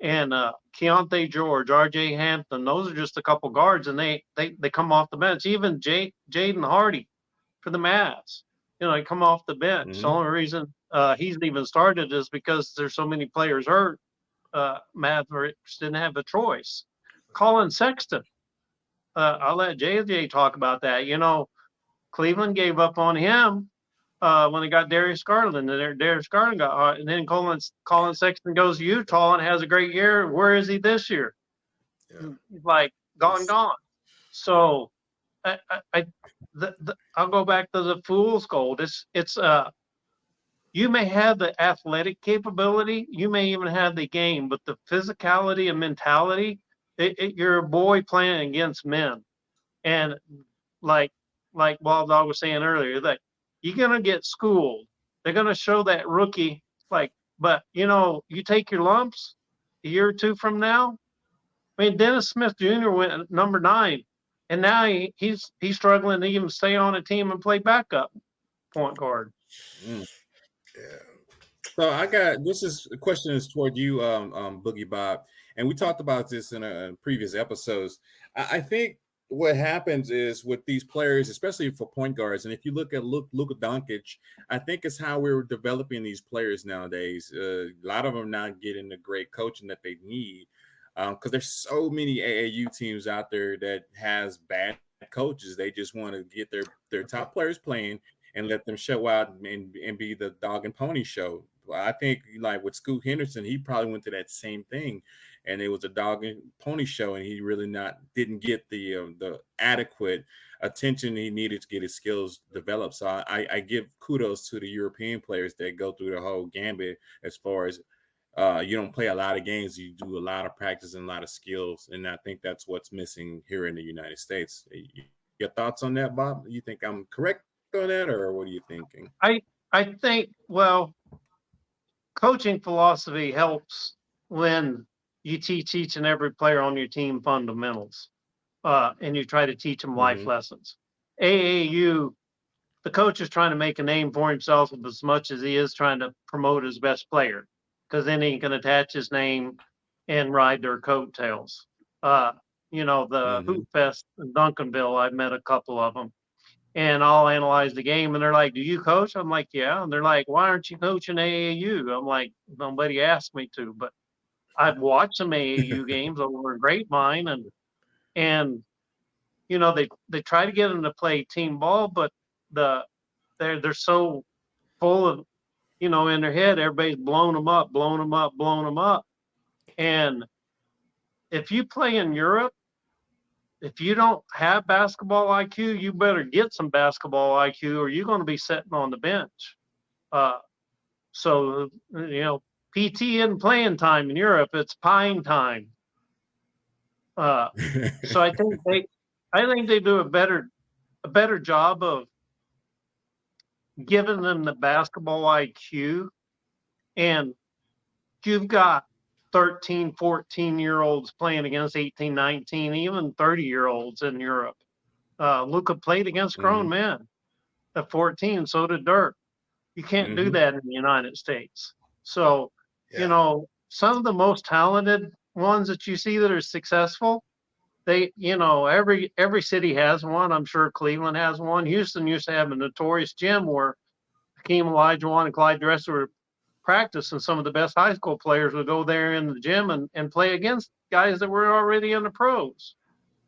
And Keontae George, R.J. Hampton, those are just a couple guards, and they come off the bench. Even Jaden Hardy for the Mavs, they come off the bench. Mm-hmm. The only reason he's even started is because there's so many players hurt. Mavericks didn't have a choice. Colin Sexton, I'll let JJ talk about that. Cleveland gave up on him when they got Darius Garland, and Darius Garland got hot, and then Colin Sexton goes to Utah and has a great year. Where is he this year? Yeah. He's like gone. So I'll go back to the fool's gold. It's you may have the athletic capability, you may even have the game, but the physicality and mentality, you're a boy playing against men. And like Wild Dog was saying earlier, that you're gonna get schooled. They're gonna show that rookie, but you take your lumps a year or two from now. I mean, Dennis Smith Jr. went number 9, and now he's struggling to even stay on a team and play backup point guard. Mm. Yeah. So the question is toward you, Boogie Bob, and we talked about this in previous episodes. I think what happens is with these players, especially for point guards, and if you look at Luka Doncic, I think it's how we're developing these players nowadays. A lot of them not getting the great coaching that they need because there's so many AAU teams out there that has bad coaches. They just want to get their top players playing and let them show out and be the dog and pony show. I think like with Scoot Henderson, he probably went to that same thing, and it was a dog and pony show, and he really didn't get the adequate attention he needed to get his skills developed. So I give kudos to the European players that go through the whole gambit as far as you don't play a lot of games, you do a lot of practice and a lot of skills, and I think that's what's missing here in the United States. Your thoughts on that, Bob? You think I'm correct on that, or what are you thinking? I think, coaching philosophy helps when you teach each and every player on your team fundamentals, and you try to teach them life lessons. AAU, the coach is trying to make a name for himself as much as he is trying to promote his best player, because then he can attach his name and ride their coattails. The Hoop Fest in Duncanville, I've met a couple of them. And I'll analyze the game, and they're like, "Do you coach?" I'm like, "Yeah." And they're like, "Why aren't you coaching AAU?" I'm like, "Nobody asked me to, but I've watched some AAU games over in Grapevine, and they try to get them to play team ball, but they're so full of in their head, everybody's blowing them up, and if you play in Europe, if you don't have basketball IQ, you better get some basketball IQ, or you're going to be sitting on the bench. So PT isn't playing time in Europe; it's pine time. So I think they do a better job of giving them the basketball IQ, and you've got 13, 14-year-olds playing against 18, 19, even 30-year-olds in Europe. Luka played against grown men at 14, so did Dirk. You can't do that in the United States. So, some of the most talented ones that you see that are successful, they, every city has one. I'm sure Cleveland has one. Houston used to have a notorious gym where Hakeem Olajuwon and Clyde Drexler would practice, and some of the best high school players would go there in the gym and play against guys that were already in the pros.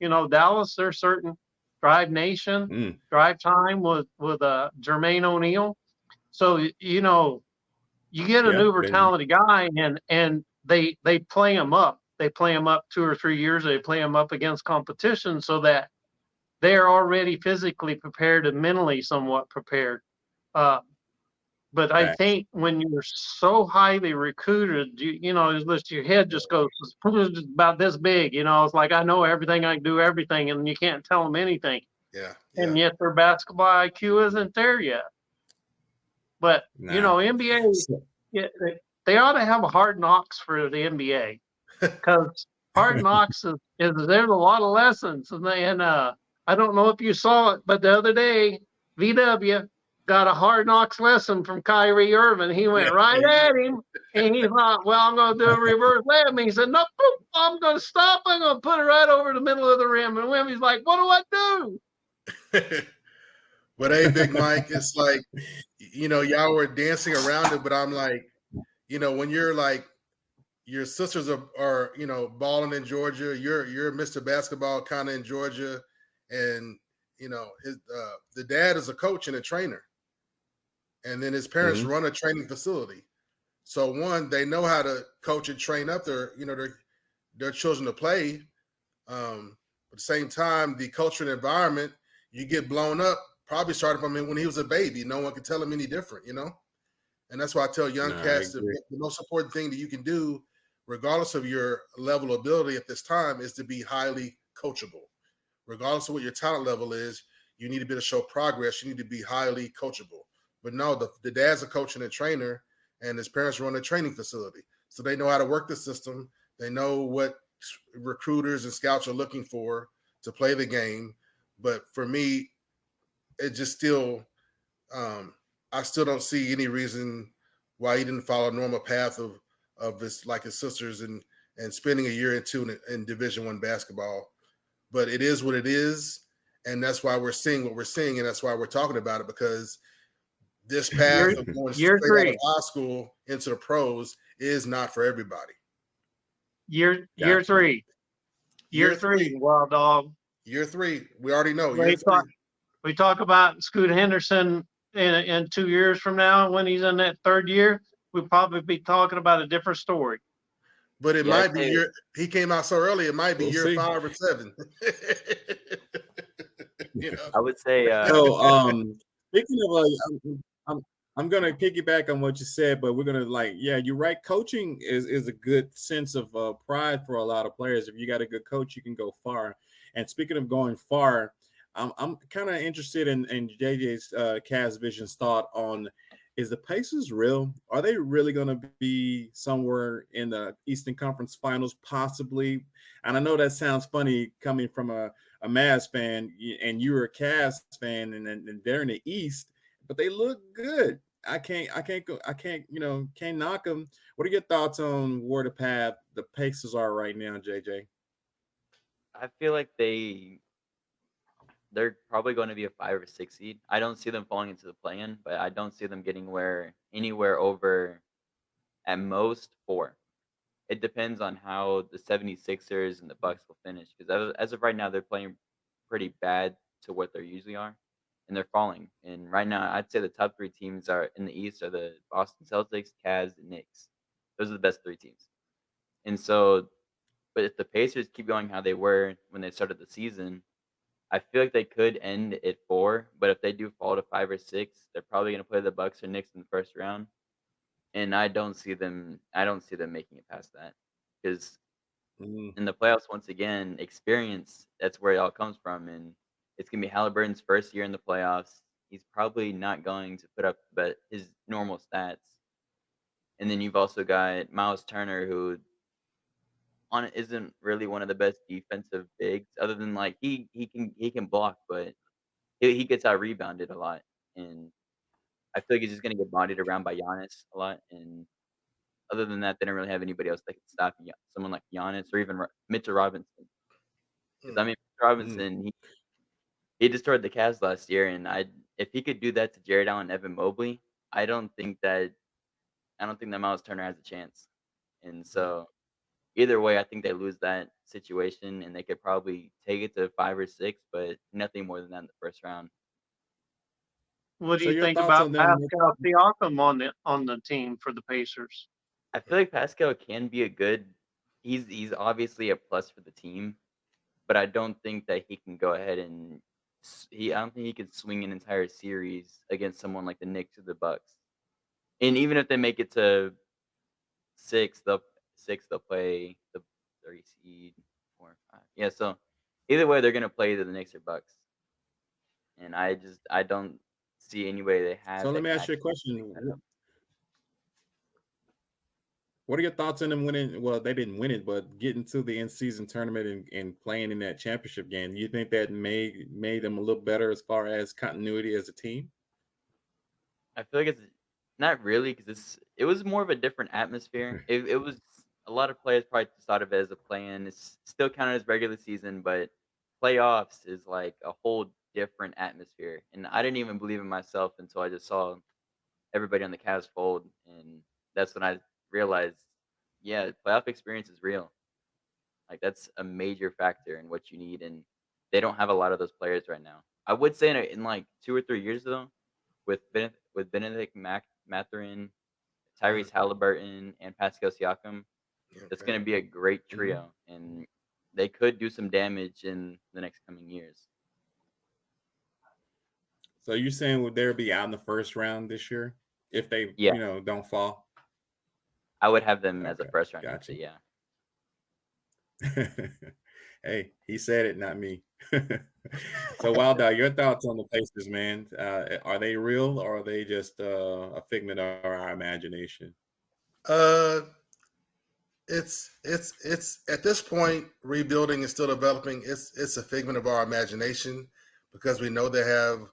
Dallas, there's certain Drive Nation, Drive Time with Jermaine O'Neal. So you get an uber talented guy, and they play him up. they play them up 2 or 3 years. They play them up against competition so that they're already physically prepared and mentally somewhat prepared. Uh, but I Fact. think when you're so highly recruited, your head just goes about this big. It's like I know everything, I can do everything, and you can't tell them anything. Yeah, And yeah. yet their basketball IQ isn't there yet. But Nah. NBA, So, they ought to have a Hard Knocks for the NBA because Hard Knocks is there's a lot of lessons, and I don't know if you saw it, but the other day VW got a Hard Knocks lesson from Kyrie Irving. He went Yeah, right he at did. him, and he thought, "Well, I'm going to do a reverse layup." He said, "No, I'm going to stop. I'm going to put it right over the middle of the rim." And Wimby's like, "What do I do?" But hey, Big Mike, it's like, y'all were dancing around it, but I'm like, when you're like, your sisters are balling in Georgia, you're Mr. Basketball kind of in Georgia, and the dad is a coach and a trainer, and then his parents mhm. run a training facility. So one, they know how to coach and train up their children to play. At the same time, the culture and environment, you get blown up, probably started from him when he was a baby. No one can tell him any different, And that's why I tell young Nah, I cats the agree. most important thing that you can do, regardless of your level of ability at this time, is to be highly coachable. Regardless of what your talent level is, you need to be able to show progress. You need to be highly coachable. But no, the dad's a coach and a trainer, and his parents run a training facility. So they know how to work the system. They know what recruiters and scouts are looking for to play the game. But for me, it just still, I still don't see any reason why he didn't follow a normal path of his sisters and spending a year or two in Division I basketball. But it is what it is, and that's why we're seeing what we're seeing, and that's why we're talking about it, because this path Year of going year straight out of three, high school into the pros is not for everybody. year Gotcha. three, Year three, Wild Dog. we already know year We three. talk about Scoot Henderson in 2 years from now when he's in that third year. We'll probably be talking about a different story. But it Yeah, I'd might be say he came out so early, it might be We'll year see. 5 or 7. you know. I would say So, speaking of, I'm I'm gonna piggyback on what you said, but we're gonna yeah, you're right. Coaching is a good sense of pride for a lot of players. If you got a good coach, you can go far. And speaking of going far, I'm kind of interested in JJ's Cavs Vision's thought on, is the Pacers real? Are they really going to be somewhere in the Eastern Conference Finals, possibly? And I know that sounds funny coming from a Mavs fan, and you're a Cavs fan, and they're in the East, but they look good. Can't knock them. What are your thoughts on where the Pacers are right now, JJ? I feel like they're probably going to be a 5 or 6 seed. I don't see them falling into the play-in, but I don't see them getting anywhere over at most 4. It depends on how the 76ers and the Bucks will finish, because as of right now, they're playing pretty bad to what they usually are, and they're falling. And right now, I'd say the top 3 teams are in the East are the Boston Celtics, Cavs, and Knicks. Those are the best 3 teams. And so, but if the Pacers keep going how they were when they started the season, I feel like they could end at 4. But if they do fall to 5 or 6, they're probably going to play the Bucks or Knicks in the first round. And I don't see them. I don't see them making it past that, because Mm, in the playoffs, once again, experience, that's where it all comes from, and it's gonna be Halliburton's first year in the playoffs. He's probably not going to put up but his normal stats. And then you've also got Miles Turner, who isn't really one of the best defensive bigs, other than like he can block, but he gets out rebounded a lot, and I feel like he's just gonna get bodied around by Giannis a lot. And other than that, they don't really have anybody else that can stop someone like Giannis or even Mitchell Robinson. Because I Mm. mean, mm. Robinson, he destroyed the Cavs last year, and if he could do that to Jared Allen, and Evan Mobley, I don't think that Miles Turner has a chance. And so either way, I think they lose that situation, and they could probably take it to 5 or 6, but nothing more than that in the first round. What do So you your think thoughts about on them? Pascal Siakam on the team for the Pacers? I feel like Pascal can be a good he's obviously a plus for the team, but I don't think that he can go ahead and I don't think he could swing an entire series against someone like the Knicks or the Bucks. And even if they make it to 6, they'll 6, they'll play the 30 seed, 4 or 5. Yeah, so either way, they're gonna play either the Knicks or Bucks, and I don't see any way they So have let that me can ask you a actually question. pick that up. What are your thoughts on them winning? Well, they didn't win it, but getting to the in-season tournament and playing in that championship game. Do you think that made them a little better as far as continuity as a team? I feel like it's not really because it was more of a different atmosphere. It was a lot of players probably just thought of it as a play-in. It's still counted as regular season, but playoffs is like a whole different atmosphere. And I didn't even believe in myself until I just saw everybody on the Cavs fold, and that's when I realized, yeah, playoff experience is real. Like that's a major factor in what you need, and they don't have a lot of those players right now. I would say in like 2 or 3 years though, with Benedict Mathurin, Mhm. Tyrese Halliburton, and Pascal Siakam, Yeah, that's okay. going to be a great Mhm. trio, and they could do some damage in the next coming years. So you saying would there be out in the first round this year if they, Yeah, don't fall? I would have them as a Okay, first round gotcha. exit. Yeah. Hey, he said it, not me. So, Wild Dog, your thoughts on the Pacers, man? Are they real or are they just a figment of our imagination? Uh, it's at this point rebuilding and still developing. It's a figment of our imagination because we know they have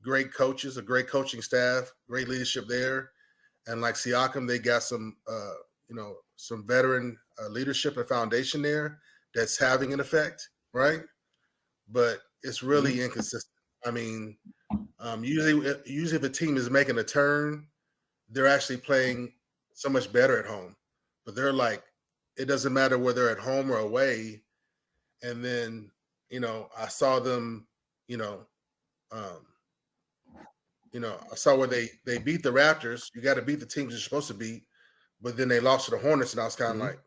great coaches, a great coaching staff, great leadership there, and like Siakam, they got some veteran leadership and foundation there that's having an effect, right? But it's Mhm. really inconsistent. I mean, usually if a team is making a turn, they're actually playing so much better at home. But they're like, it doesn't matter whether they're at home or away. And then, I saw them, you know, um, I saw where they beat the Raptors. You got to beat the teams you're supposed to beat, but then they lost to the Hornets, and I was kind of Mhm. like,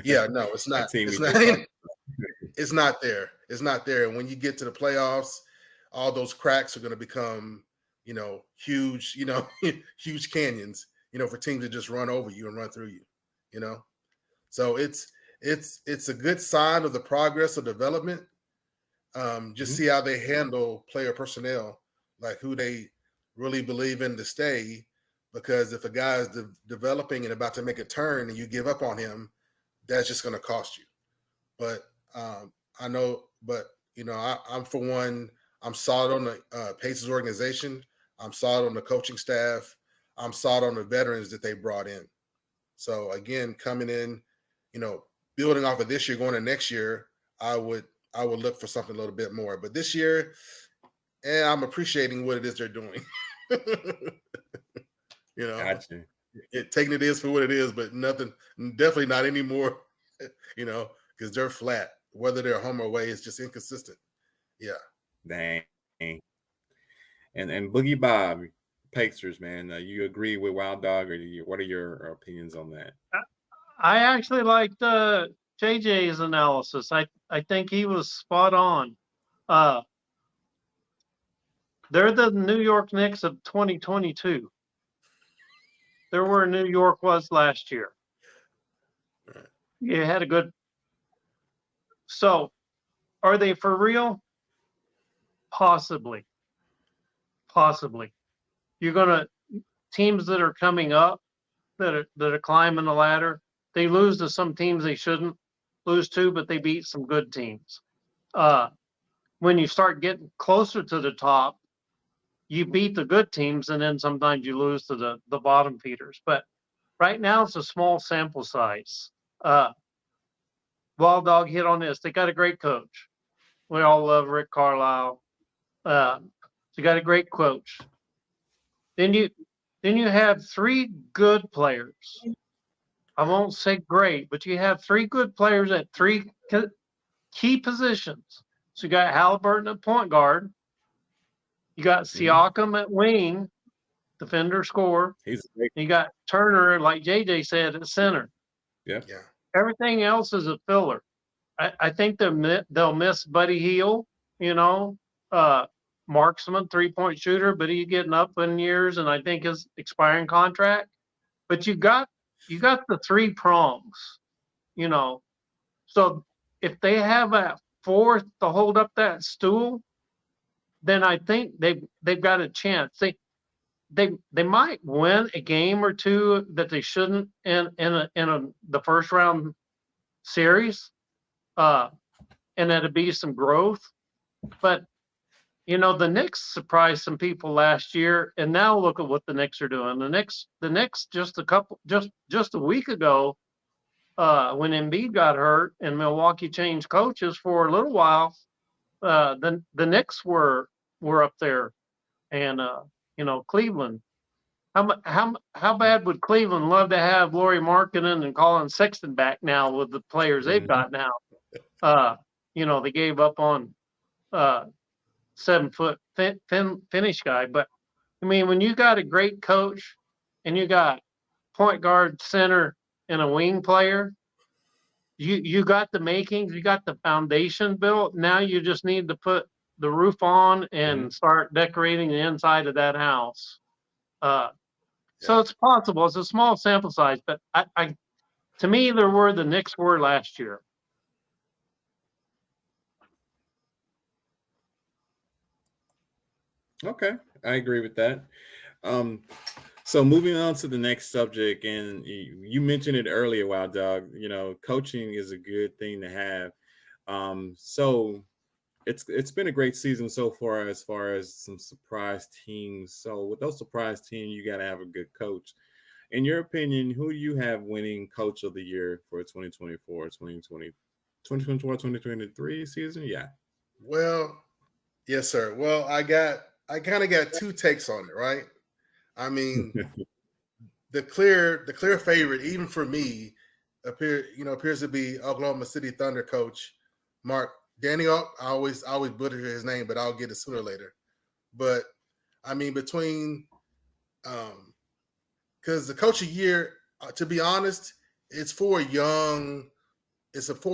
yeah, no, it's That not. team we It's not. just talked It's not there. It's not there. And when you get to the playoffs, all those cracks are going to become, huge, huge canyons, for teams to just run over you and run through you, you know. So it's a good sign of the progress of development. Just Mhm. see how they handle player personnel, like who they really believe in to stay. Because if a guy is developing and about to make a turn and you give up on him, that's just going to cost you. But I know, but I'm for one. I'm solid on the Pacers organization. I'm solid on the coaching staff. I'm solid on the veterans that they brought in. So again, coming in, you know, building off of this year, going to next year, I would I would look for something a little bit more. But this year, I'm appreciating what it is they're doing. you know, Gotcha. taking it is for what it is, but nothing, definitely not anymore. Because they're flat. Whether they're home or away, it's just inconsistent. Yeah. Dang. And Boogie Bob, Pacers, man. You agree with Wild Dog, or what are your opinions on that? I actually liked JJ's analysis. I think he was spot on. Uh, they're the New York Knicks of 2022. They're where New York was last year. Right. You had a good. So, are they for real? Possibly. Possibly. You're gonna teams that are coming up that are climbing the ladder. They lose to some teams they shouldn't lose to, but they beat some good teams. Uh, when you start getting closer to the top, you beat the good teams, and then sometimes you lose to the bottom feeders. But right now, it's a small sample size. Uh, Wild Dog hit on this. They got a great coach. We all love Rick Carlisle. You got a great coach. Then you have three good players. I Right. won't say great, but you have three good players at three key positions. So you got Halliburton at point guard, you got Mhm. Siakam at wing, defender, scorer. He's great. You got Turner, like JJ said, at center. Yeah. Yeah. Everything else is a filler. I think they'll miss Buddy Hield, marksman, 3-point shooter, but he's getting up in years, and I think his expiring contract. But you got the three prongs, you know. So if they have a fourth to hold up that stool, then I think they've got a chance. They might win a game or two that they shouldn't in the first round series, and that'd be some growth. But the Knicks surprised some people last year, and now look at what the Knicks are doing. The Knicks just a week ago, when Embiid got hurt and Milwaukee changed coaches for a little while, the Knicks were up there, and Cleveland. How bad would Cleveland love to have Lauri Markkanen and Colin Sexton back now with the players they've got now? They gave up on 7-foot finish guy, but I mean, when you got a great coach and you got point guard, center, and a wing player, you got the makings, you got the foundation built. Now you just need to put the roof on and start decorating the inside of that house. So it's possible. It's a small sample size, but to me, they're where the Knicks were last year. Okay, I agree with that. So moving on to the next subject, and you mentioned it earlier, Wild Dog. Coaching is a good thing to have. So it's been a great season so far as some surprise teams. So with those surprise teams, you got to have a good coach. In your opinion, who do you have winning Coach of the Year for 2023 season? Yeah. Well, yes, sir. Well, I kind of got two takes on it, right? I mean, the clear favorite, even for me, appears to be Oklahoma City Thunder coach Mark Daniel. I always butcher his name, but I'll get it sooner or later. But I mean, between because the Coach of the Year, to be honest, it's for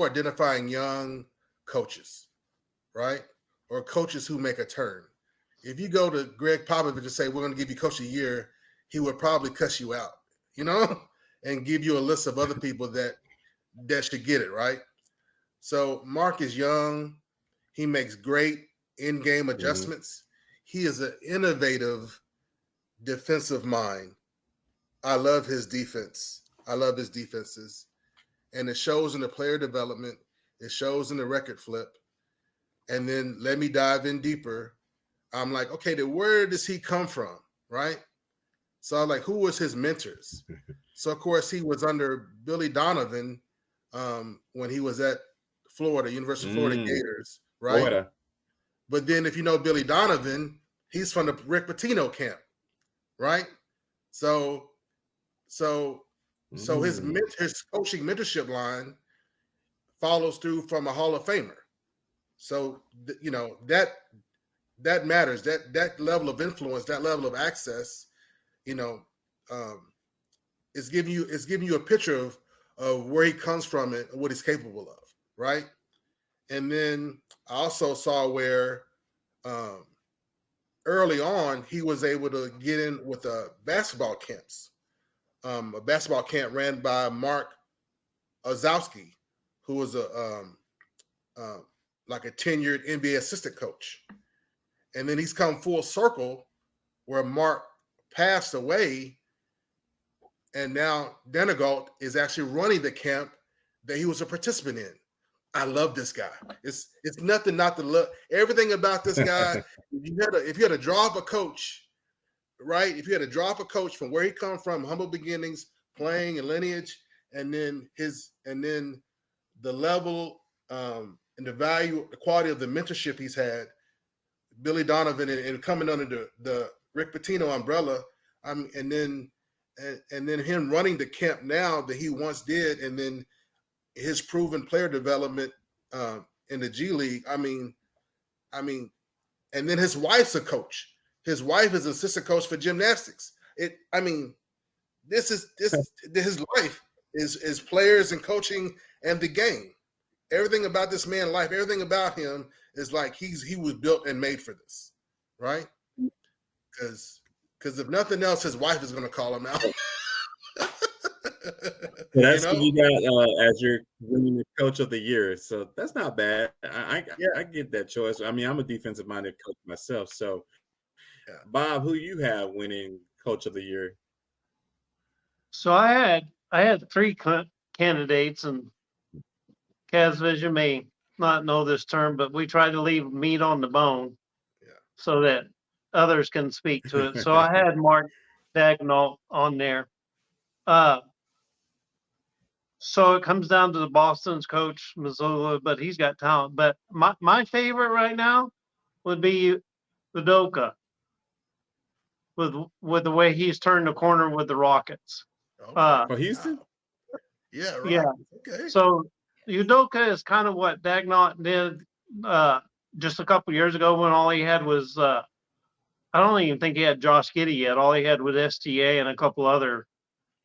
identifying young coaches, right? Or coaches who make a turn. If you go to Greg Popovich and say, we're going to give you Coach of the Year, he would probably cuss you out, and give you a list of other people that should get it, right? So Mark is young. He makes great in-game adjustments. He is an innovative defensive mind. I love his defense. I love his defenses. And it shows in the player development. It shows in the record flip. And then let me dive in deeper. I'm like, okay, then where does he come from, right? So I'm like, who was his mentors? So, of course, he was under Billy Donovan when he was at Florida, University of Florida Gators, right? Florida. But then if you know Billy Donovan, he's from the Rick Pitino camp, right? So his coaching mentorship line follows through from a Hall of Famer. So, that matters. That level of influence, that level of access, is giving you a picture of where he comes from and what he's capable of, right? And then I also saw where early on he was able to get in with basketball camps. A basketball camp ran by Mark Ozowski, who was like a tenured NBA assistant coach. And then he's come full circle where Mark passed away, and now Denegault is actually running the camp that he was a participant in. I love this guy. It's nothing not to love. Everything about this guy. If you had to draw up a coach, right? If you had to draw up a coach from where he come from, humble beginnings, playing and lineage, and then the level and the value, the quality of the mentorship he's had, Billy Donovan and coming under the Rick Pitino umbrella, and then him running the camp now that he once did, and then his proven player development in the G League. I mean, and then his wife's a coach. His wife is an assistant coach for gymnastics. I mean, this is his life is players and coaching and the game. Everything about this man's life, everything about him is like he was built and made for this, right? Because if nothing else, his wife is going to call him out. So that's who you got as your winning coach of the year. So that's not bad. Yeah. I get that choice. I mean, I'm a defensive minded coach myself. So, Yeah. Bob, who you have winning coach of the year? So I had three candidates, and Cavs Vision may not know this term, but we try to leave meat on the bone so that others can speak to it. So I had Mark Dagnall on there. So it comes down to the Boston's coach, Mazzulla, but he's got talent. But my favorite right now would be Udoka with the way he's turned the corner with the Rockets. For Houston? Yeah, right. Yeah. Okay. So Udoka is kind of what Dagnall did just a couple years ago when all he had was I don't even think he had Josh Giddey yet. All he had was STA and a couple other,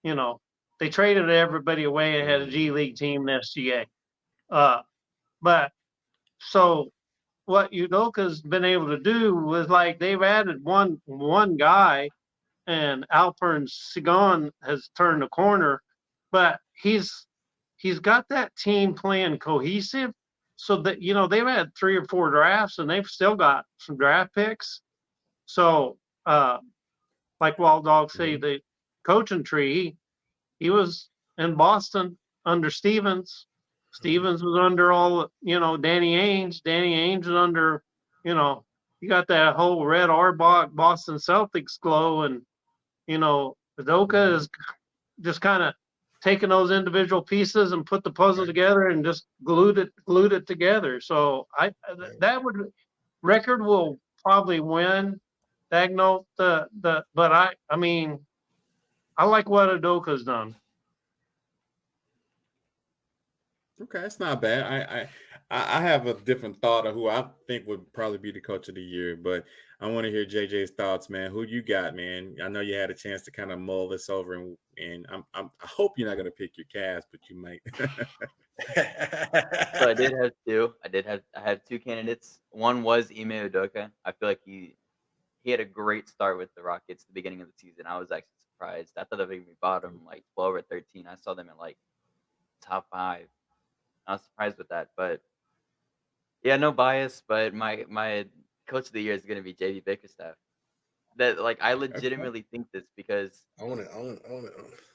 they traded everybody away and had a G League team and SGA. But so what Udoka's been able to do was like they've added one guy, and Alpern Sigon has turned the corner, but he's got that team playing cohesive, so that they've had 3 or 4 drafts and they've still got some draft picks. So like Wild Dog say, the coaching tree, he was in Boston under Stevens. Stevens was under all, Danny Ainge. Danny Ainge was under, you got that whole Red Auerbach Boston Celtics glow, and Udoka is just kind of taking those individual pieces and put the puzzle together and just glued it together. So that record will probably win Dagnall but I mean I like what Udoka's done. Okay, it's not bad. I have a different thought of who I think would probably be the coach of the year, but I want to hear JJ's thoughts, man. Who you got, man? I know you had a chance to kind of mull this over, and I hope you're not going to pick your Cavs, but you might. So I did have two. I had two candidates. One was Ime Udoka. I feel like he had a great start with the Rockets at the beginning of the season. I was actually surprised. I thought they would be bottom like 12 or 13. I saw them at like top 5. I was surprised with that, but yeah, no bias. But my coach of the year is going to be JB Bickerstaff. That like I legitimately think this because I want it.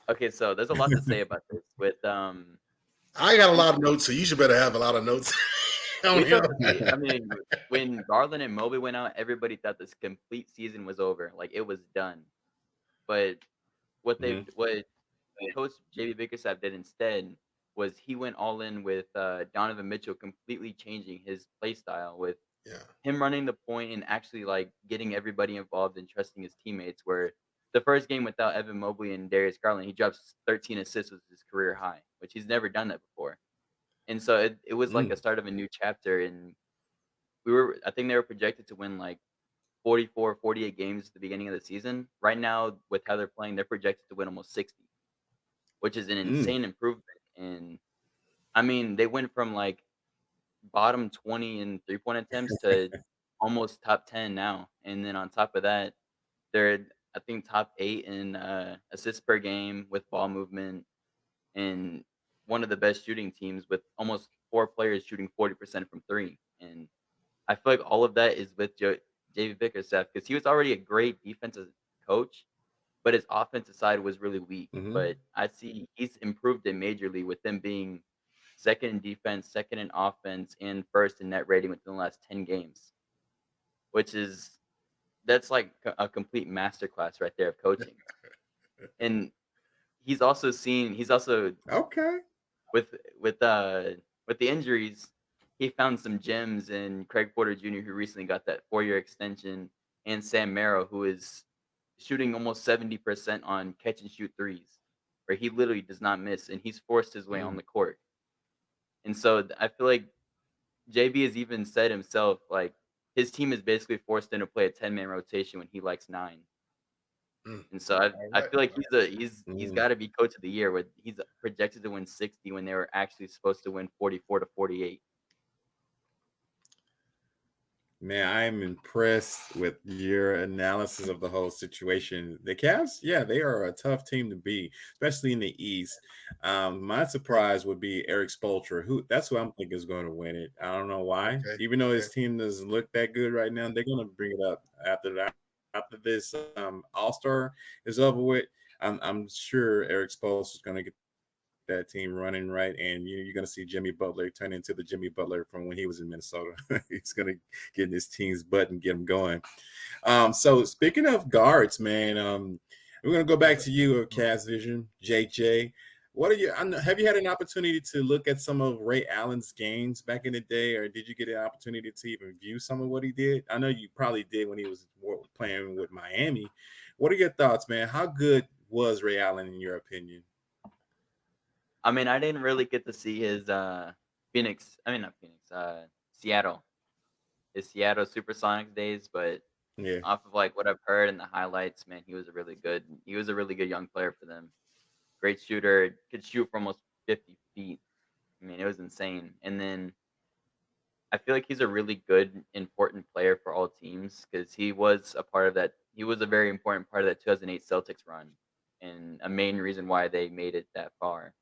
okay, so there's a lot to say about this with I got a lot of notes, so you should better have a lot of notes. I mean, when Garland and Mobley went out, everybody thought this complete season was over, like it was done. But what Coach JB Bickerstaff did instead was he went all in with Donovan Mitchell, completely changing his play style with him running the point and actually like getting everybody involved and trusting his teammates. Where the first game without Evan Mobley and Darius Garland, he drops 13 assists with his career high, which he's never done that before. And so it was like a start of a new chapter. And I think they were projected to win like 44, 48 games at the beginning of the season. Right now, with how they're playing, they're projected to win almost 60, which is an insane improvement. And I mean, they went from like bottom 20 in 3-point attempts to almost top 10 now. And then on top of that, they're I think top 8 in assists per game with ball movement, and one of the best shooting teams with almost 4 players shooting 40% from 3. And I feel like all of that is with JV Bickerstaff because he was already a great defensive coach, but his offensive side was really weak. But I see he's improved it majorly with them being second in defense, second in offense, and first in net rating within the last 10 games, which is that's like a complete masterclass right there of coaching. And he's also Okay. with the injuries, he found some gems in Craig Porter Jr., who recently got that 4-year extension, and Sam Merrill, who is shooting almost 70% on catch and shoot threes, where he literally does not miss, and he's forced his way on the court. And so I feel like JB has even said himself, like his team is basically forced him to play a 10-man rotation when he likes 9. Mm. And so All I right. feel like he's Mm. got to be coach of the year. With he's projected to win 60 when they were actually supposed to win 44 to 48. Man, I'm impressed with your analysis of the whole situation. The Cavs, yeah, they are a tough team to beat, especially in the East. My surprise would be Eric Spoelstra, who that's who I'm thinking is going to win it. I don't know why. Okay. Even though Okay. his team doesn't look that good right now, they're going to bring it up after that. After this All Star is over with, I'm sure Eric Spoelstra is going to get that team running right, and you're going to see Jimmy Butler turn into the Jimmy Butler from when he was in Minnesota. He's going to get in his team's butt and get him going. So speaking of guards, man, we're going to go back to you, Cast Vision, JJ. What are you? Have you had an opportunity to look at some of Ray Allen's games back in the day, or did you get an opportunity to even view some of what he did? I know you probably did when he was playing with Miami. What are your thoughts, man? How good was Ray Allen in your opinion? I mean, I didn't really get to see his Phoenix. I mean, not Phoenix. Seattle. His Seattle Supersonics days, but Yeah. off of like what I've heard in the highlights, man, he was a really good young player for them. Great shooter, could shoot from almost 50 feet. I mean, it was insane. And then I feel like he's a really good, important player for all teams because he was a part of that. He was a very important part of that 2008 Celtics run, and a main reason why they made it that far.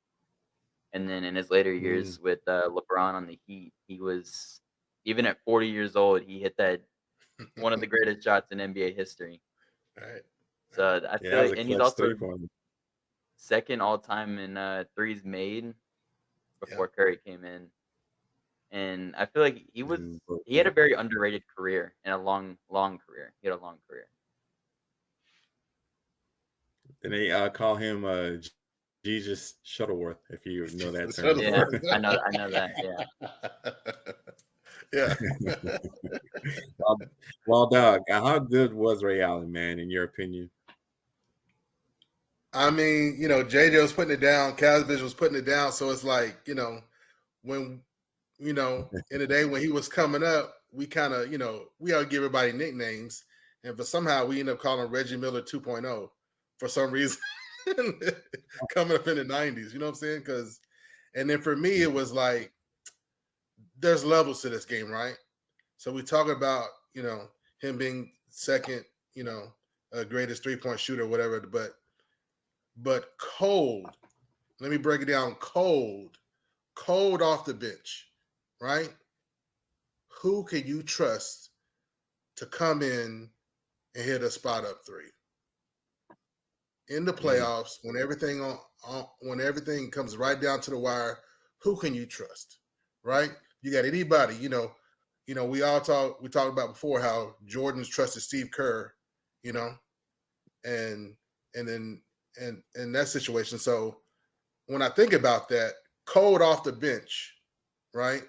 And then in his later Mm. years with LeBron on the Heat, he was even at 40 years old, he hit that one of the greatest shots in NBA history. All right. All right. So I Yeah, feel that was like, a and he's clutch also 3-pointer. second all time in threes made Yeah. before Curry came in. And I feel like Mm, he had a very underrated career and a long career. He had a long career. And they call him Jesus Shuttleworth, if you know that Jesus term. Yeah, Shuttleworth. I know that. Yeah. Yeah. well, well, dog, how good was Ray Allen, man, in your opinion? I mean, JJ was putting it down, Casbridge was putting it down. So it's like, when, in the day when he was coming up, we kind of, we all give everybody nicknames. But somehow we end up calling Reggie Miller 2.0 for some reason coming up in the 90s. You know what I'm saying? And then for me, it was like, there's levels to this game, right? So we talk about, him being second, greatest 3-point shooter, whatever, but cold. Let me break it down. Cold off the bench, right? Who can you trust to come in and hit a spot up three in the Mm. playoffs when when everything comes right down to the wire? Who can you trust, right? You got anybody? we talked about before how Jordan's trusted Steve Kerr, and then in that situation. So when I think about that, cold off the bench, right?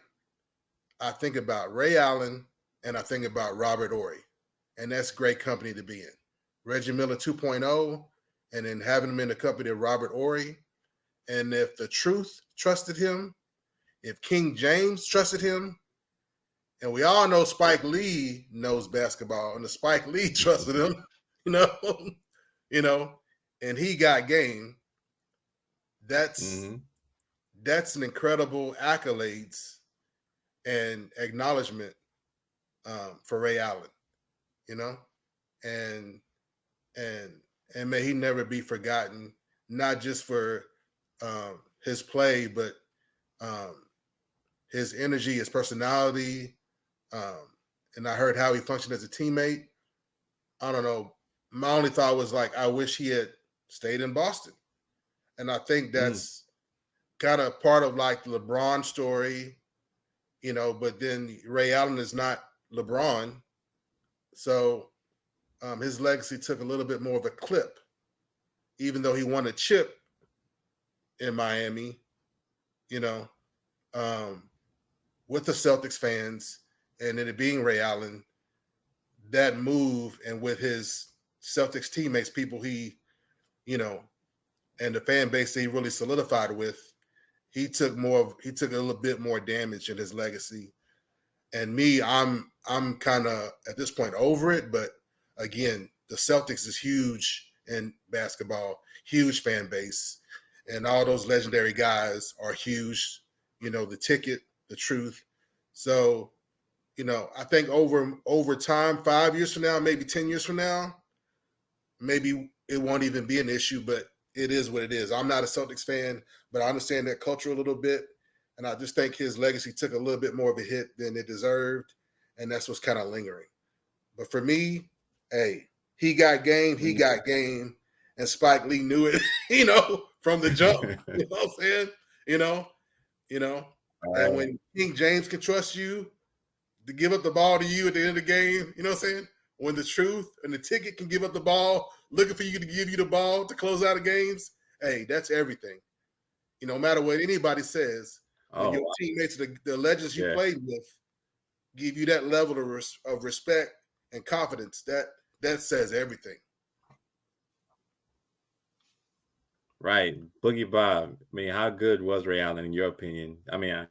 I think about Ray Allen and I think about Robert Ory, and that's great company to be in. Reggie Miller 2.0, and then having him in the company of Robert Ory. And if the truth trusted him, if King James trusted him, and we all know Spike Lee knows basketball, and the Spike Lee trusted him, you know, and he got game. That's Mm-hmm. an incredible accolades and acknowledgement for Ray Allen, you know, and and and may he never be forgotten, not just for his play, but um, his energy, his personality, and I heard how he functioned as a teammate. I don't know. My only thought was like, I wish he had stayed in Boston, and I think Mm. that's kind of part of like the LeBron story, But then Ray Allen is not LeBron, so his legacy took a little bit more of a clip, even though he won a chip in Miami, you know, um, with the Celtics fans, and then it being Ray Allen, that move, and with his Celtics teammates, people you know, and the fan base that he really solidified with, he took a little bit more damage in his legacy. And me, I'm kind of at this point over it, but again, the Celtics is huge in basketball, huge fan base, and all those legendary guys are huge. The ticket, the truth. So, I think over time, 5 years from now, maybe 10 years from now, maybe it won't even be an issue, but it is what it is. I'm not a Celtics fan, but I understand that culture a little bit. And I just think his legacy took a little bit more of a hit than it deserved. And that's what's kind of lingering. But for me, hey, he got game. And Spike Lee knew it, from the jump. You know what I'm saying? And when King James can trust you to give up the ball to you at the end of the game, you know what I'm saying? When the truth and the ticket can give up the ball, looking for you to give you the ball to close out the games, hey, that's everything. No matter what anybody says, when your teammates, the legends you played with, give you that level of respect and confidence, that says everything. Right. Boogie Bob. I mean, how good was Ray Allen in your opinion? I mean,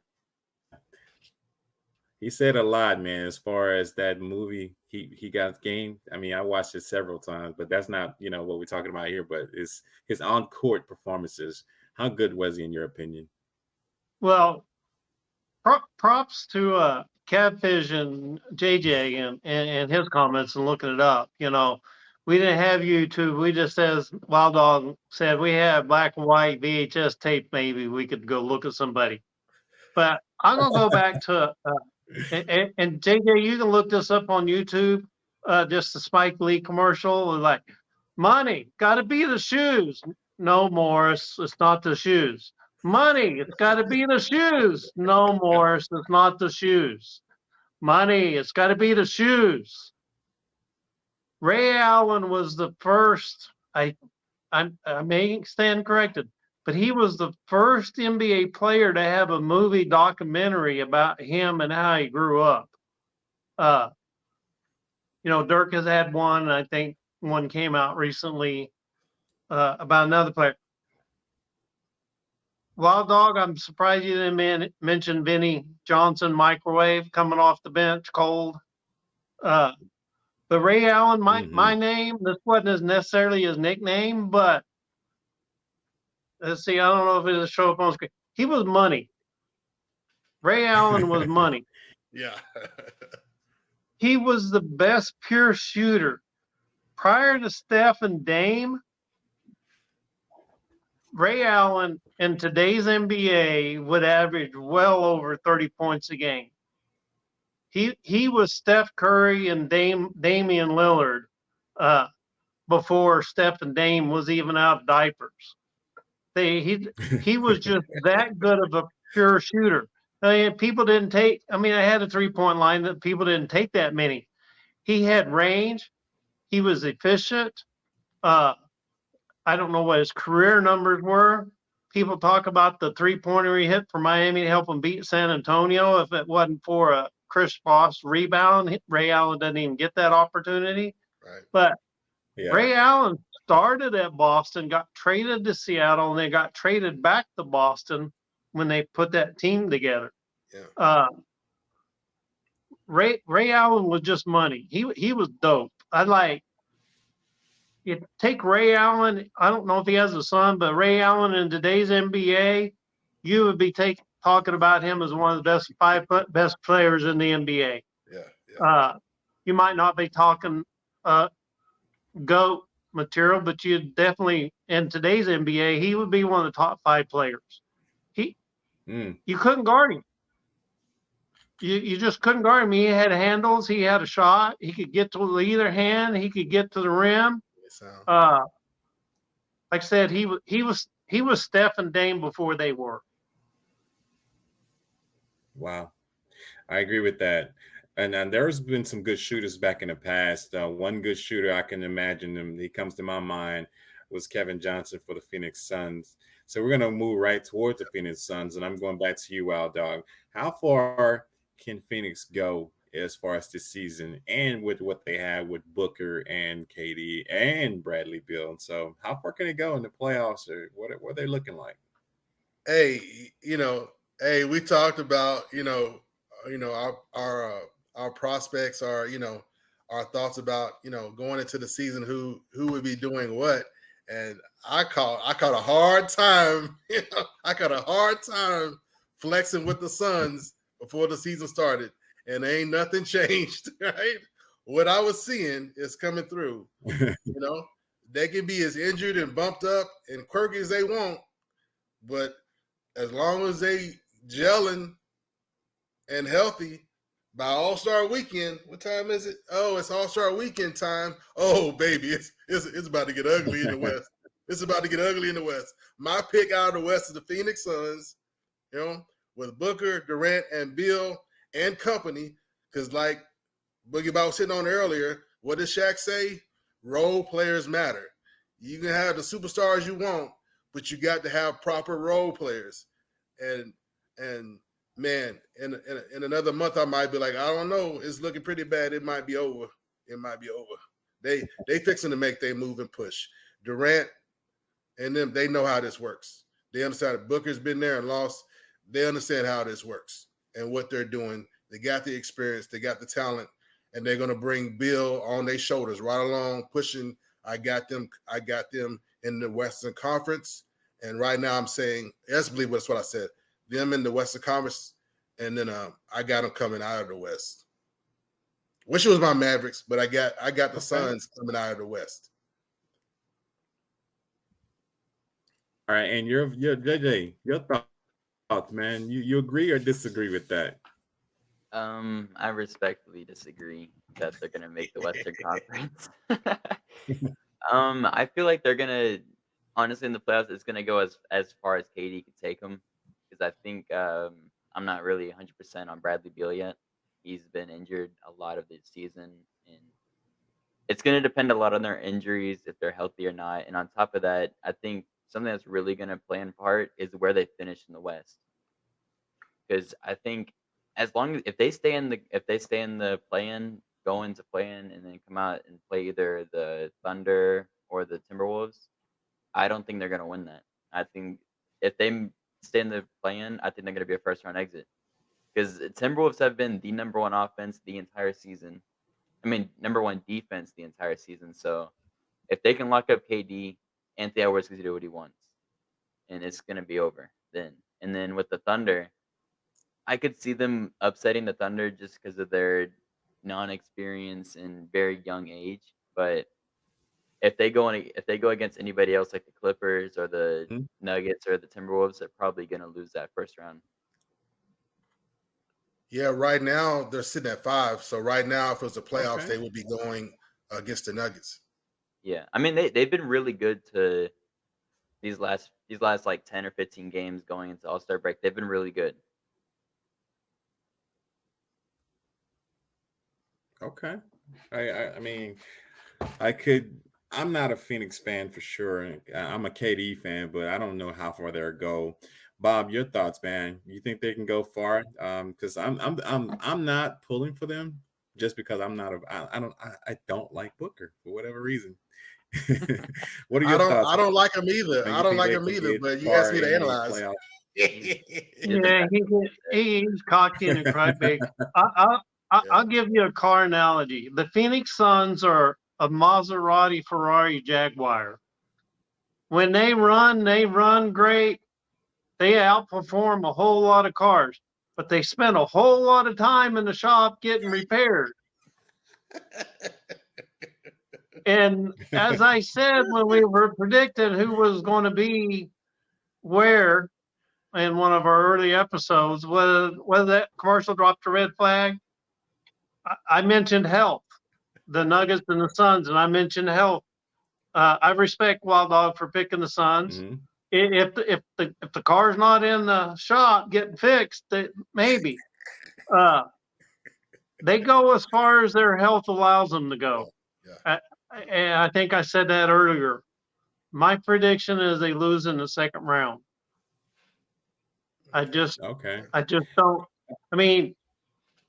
he said a lot, man, as far as that movie he got game. I mean, I watched it several times, but that's not, what we're talking about here, but it's his on-court performances. How good was he in your opinion? Well, props to Catfish and JJ and his comments and looking it up. We didn't have YouTube. We just, as Wild Dog said, we had black and white VHS tape. Maybe we could go look at somebody. But I'm gonna go back to and JJ, you can look this up on YouTube. Just the Spike Lee commercial, like money, got to be the shoes. No, Morris, it's not the shoes. Money, it's got to be the shoes. No, Morris, it's not the shoes. Money, it's got to be the shoes. Ray Allen was the first. I may stand corrected, but he was the first NBA player to have a movie documentary about him and how he grew up. Dirk has had one, and I think one came out recently about another player. Wild Dog, I'm surprised you didn't mention Vinny Johnson, microwave, coming off the bench, cold. But Ray Allen, my name, this wasn't necessarily his nickname, but let's see, I don't know if it'll show up on screen. He was money. Ray Allen was money. Yeah. He was the best pure shooter. Prior to Steph and Dame, Ray Allen in today's NBA would average well over 30 points a game. He was Steph Curry and Damian Lillard before Steph and Dame was even out of diapers. He was just that good of a pure shooter. People didn't take. I had a 3-point line that people didn't take that many. He had range. He was efficient. I don't know what his career numbers were. People talk about the 3-pointer he hit for Miami to help him beat San Antonio. If it wasn't for a Chris Bosh rebound, Ray Allen doesn't even get that opportunity. Right. But Ray Allen started at Boston, got traded to Seattle, and then got traded back to Boston when they put that team together. Yeah. Ray Allen was just money. He was dope. You take Ray Allen. I don't know if he has a son, but Ray Allen in today's NBA, you would be talking about him as one of the best players in the NBA. Yeah. You might not be talking GOAT material, but you definitely in today's NBA, he would be one of the top 5 players. You couldn't guard him. You just couldn't guard him. He had handles. He had a shot. He could get to either hand. He could get to the rim. Like I said, he was Steph and Dame before they were. Wow, I agree with that. And there's been some good shooters back in the past. One good shooter I can imagine him. He comes to my mind was Kevin Johnson for the Phoenix Suns. So we're gonna move right towards the Phoenix Suns, and I'm going back to you, Wild Dog. How far can Phoenix go as far as this season and with what they have with Booker and KD and Bradley Beal? So how far can it go in the playoffs, or what are they looking like? Hey, we talked about, our prospects, our our thoughts about going into the season, who would be doing what, and I caught a hard time. I caught a hard time flexing with the Suns before the season started, and ain't nothing changed. Right, what I was seeing is coming through. They can be as injured and bumped up and quirky as they want, but as long as they gelling and healthy, by All-Star Weekend, what time is it? Oh, it's All-Star Weekend time. Oh, baby, it's about to get ugly in the West. It's about to get ugly in the West. My pick out of the West is the Phoenix Suns, with Booker, Durant, and Bill and company. Because like Boogie Ball was sitting on earlier, what does Shaq say? Role players matter. You can have the superstars you want, but you got to have proper role players. And man, in another month, I might be like, I don't know. It's looking pretty bad. It might be over. It might be over. They fixing to make their move and push. Durant and them, they know how this works. They understand that Booker's been there and lost. They understand how this works and what they're doing. They got the experience. They got the talent. And they're going to bring Bill on their shoulders right along, pushing. I got them in the Western Conference. And right now I'm saying, yes, believe that's what I said. Them in the Western Conference, and then I got them coming out of the West. Wish it was my Mavericks, but I got the Suns coming out of the West. All right, and your JJ, your thoughts, man. You agree or disagree with that? I respectfully disagree that they're gonna make the Western Conference. I feel like they're gonna honestly in the playoffs. It's gonna go as far as KD can take them because I think I'm not really 100% on Bradley Beal yet. He's been injured a lot of this season, and it's gonna depend a lot on their injuries if they're healthy or not. And on top of that, I think something that's really gonna play in part is where they finish in the West. Because I think as long as if they stay in the play-in, go into play-in, and then come out and play either the Thunder or the Timberwolves, I don't think they're gonna win that. I think if they stay in the play-in, I think they're gonna be a first-round exit. Because Timberwolves have been the number one offense the entire season. I mean, number one defense the entire season. So if they can lock up KD, Anthony Edwards can do what he wants, and it's gonna be over then. And then with the Thunder, I could see them upsetting the Thunder just because of their non-experience and very young age. But if they go against anybody else like the Clippers or the Mhm. Nuggets or the Timberwolves, they're probably gonna lose that first round. Yeah, right now they're sitting at 5. So right now, if it was the playoffs, Okay. they would be going against the Nuggets. Yeah, I mean they've been really good to these last like 10 or 15 games going into All-Star break. They've been really good. Okay. I mean, I'm not a Phoenix fan for sure. I'm a KD fan, but I don't know how far they'll go. Bob, your thoughts, man? You think they can go far? Because I'm not pulling for them just because I don't like Booker for whatever reason. What are I your don't thoughts, I don't like them either. man? I You don't think like they them could either. get But you asked far me to in a analyze. playoff? He's Yeah, he's cocky and a crybaby. I'll give you a car analogy. The Phoenix Suns are a Maserati, Ferrari, Jaguar. When they run great. They outperform a whole lot of cars, but they spend a whole lot of time in the shop getting repaired. And as I said when we were predicting who was going to be where in one of our early episodes, whether that commercial dropped a red flag, I mentioned health, the Nuggets and the Suns, and I mentioned health. I respect Wild Dog for picking the Suns. Mhm. If the car's not in the shop getting fixed, maybe they go as far as their health allows them to go. Yeah. And I think I said that earlier. My prediction is they lose in the second round. I just Okay. don't. I mean,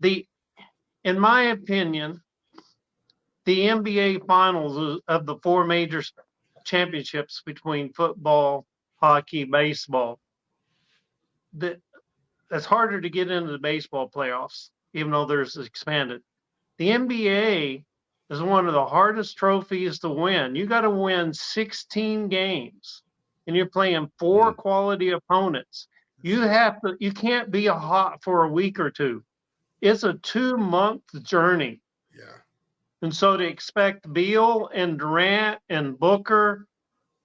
in my opinion, the NBA finals of the 4 major championships between football, hockey, baseball, that's harder to get into the baseball playoffs, even though there's expanded. The NBA is one of the hardest trophies to win. You got to win 16 games, and you're playing 4 Mm. quality opponents. You can't be a hot for a week or two. It's a 2-month journey. Yeah. And so to expect Beal and Durant and Booker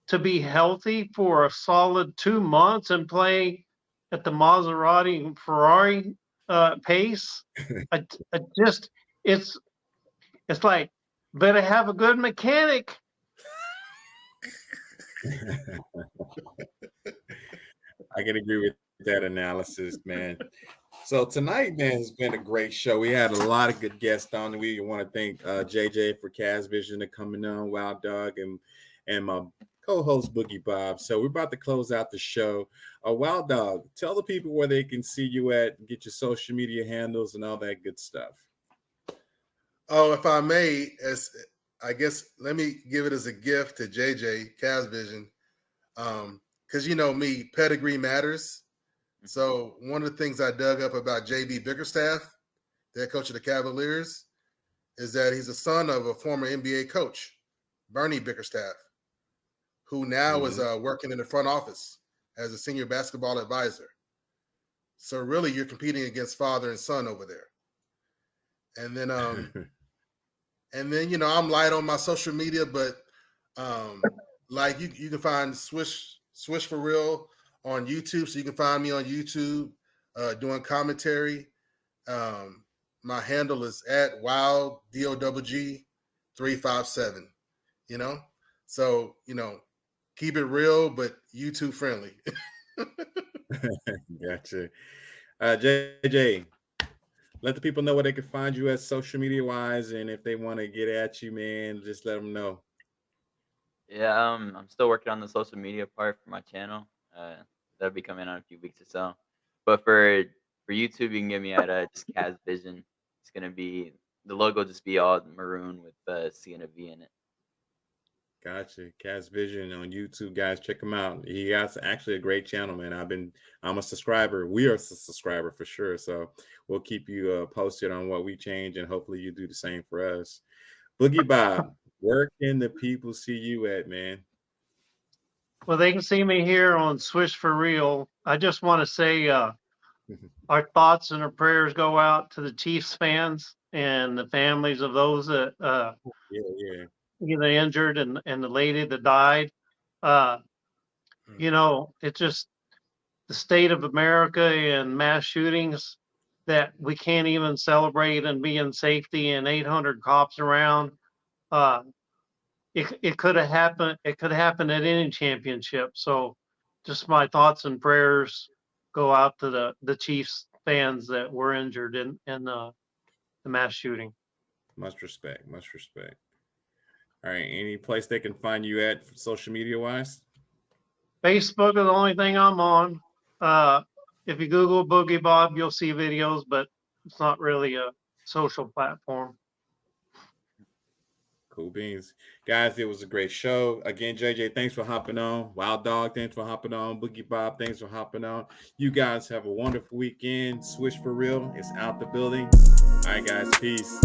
to be healthy for a solid 2 months and play at the Maserati and Ferrari pace, I just it's like better have a good mechanic. I can agree with that analysis, man. So tonight, man, has been a great show. We had a lot of good guests on. We want to thank JJ for Cas Vision to coming on, Wild Dog, and my co-host Boogie Bob. So we're about to close out the show. Wild Dog, tell the people where they can see you at, get your social media handles, and all that good stuff. Oh, if I may, as I guess, let me give it as a gift to JJ Cas Vision, because you know me, pedigree matters. So one of the things I dug up about JB Bickerstaff, the head coach of the Cavaliers, is that he's the son of a former NBA coach, Bernie Bickerstaff, who now is working in the front office as a senior basketball advisor. So really, you're competing against father and son over there. And then, you know, I'm light on my social media, but like you can find Swish for Real on YouTube, so you can find me on YouTube doing commentary. My handle is at Wild DOWG 357. You know, so you know, keep it real, but YouTube friendly. Gotcha. JJ, let the people know where they can find you at social media wise, and if they want to get at you, man, just let them know. Yeah, I'm still working on the social media part for my channel. That'll be coming out in a few weeks or so. But for YouTube, you can get me at just Cas Vision. It's gonna be the logo, just be all maroon with C and a V in it. Gotcha. Cas Vision on YouTube, guys. Check him out. He has actually a great channel, man. I'm a subscriber. We are a subscriber for sure. So we'll keep you posted on what we change, and hopefully you do the same for us. Boogie Bob, where can the people see you at, man? Well, they can see me here on Swish for Real. I just want to say our thoughts and our prayers go out to the Chiefs fans and the families of those that Yeah. either injured and the lady that died. You know, it's just the state of America and mass shootings that we can't even celebrate and be in safety and 800 cops around. It could have happened. It could happen at any championship. So, just my thoughts and prayers go out to the Chiefs fans that were injured in the mass shooting. Much respect. All right. Any place they can find you at social media wise? Facebook is the only thing I'm on. If you Google Boogie Bob, you'll see videos, but it's not really a social platform. Cool beans. Guys, it was a great show. Again, JJ, thanks for hopping on. Wild Dog, thanks for hopping on. Boogie Bob, thanks for hopping on. You guys have a wonderful weekend. Swish for Real is out the building. All right, guys. Peace.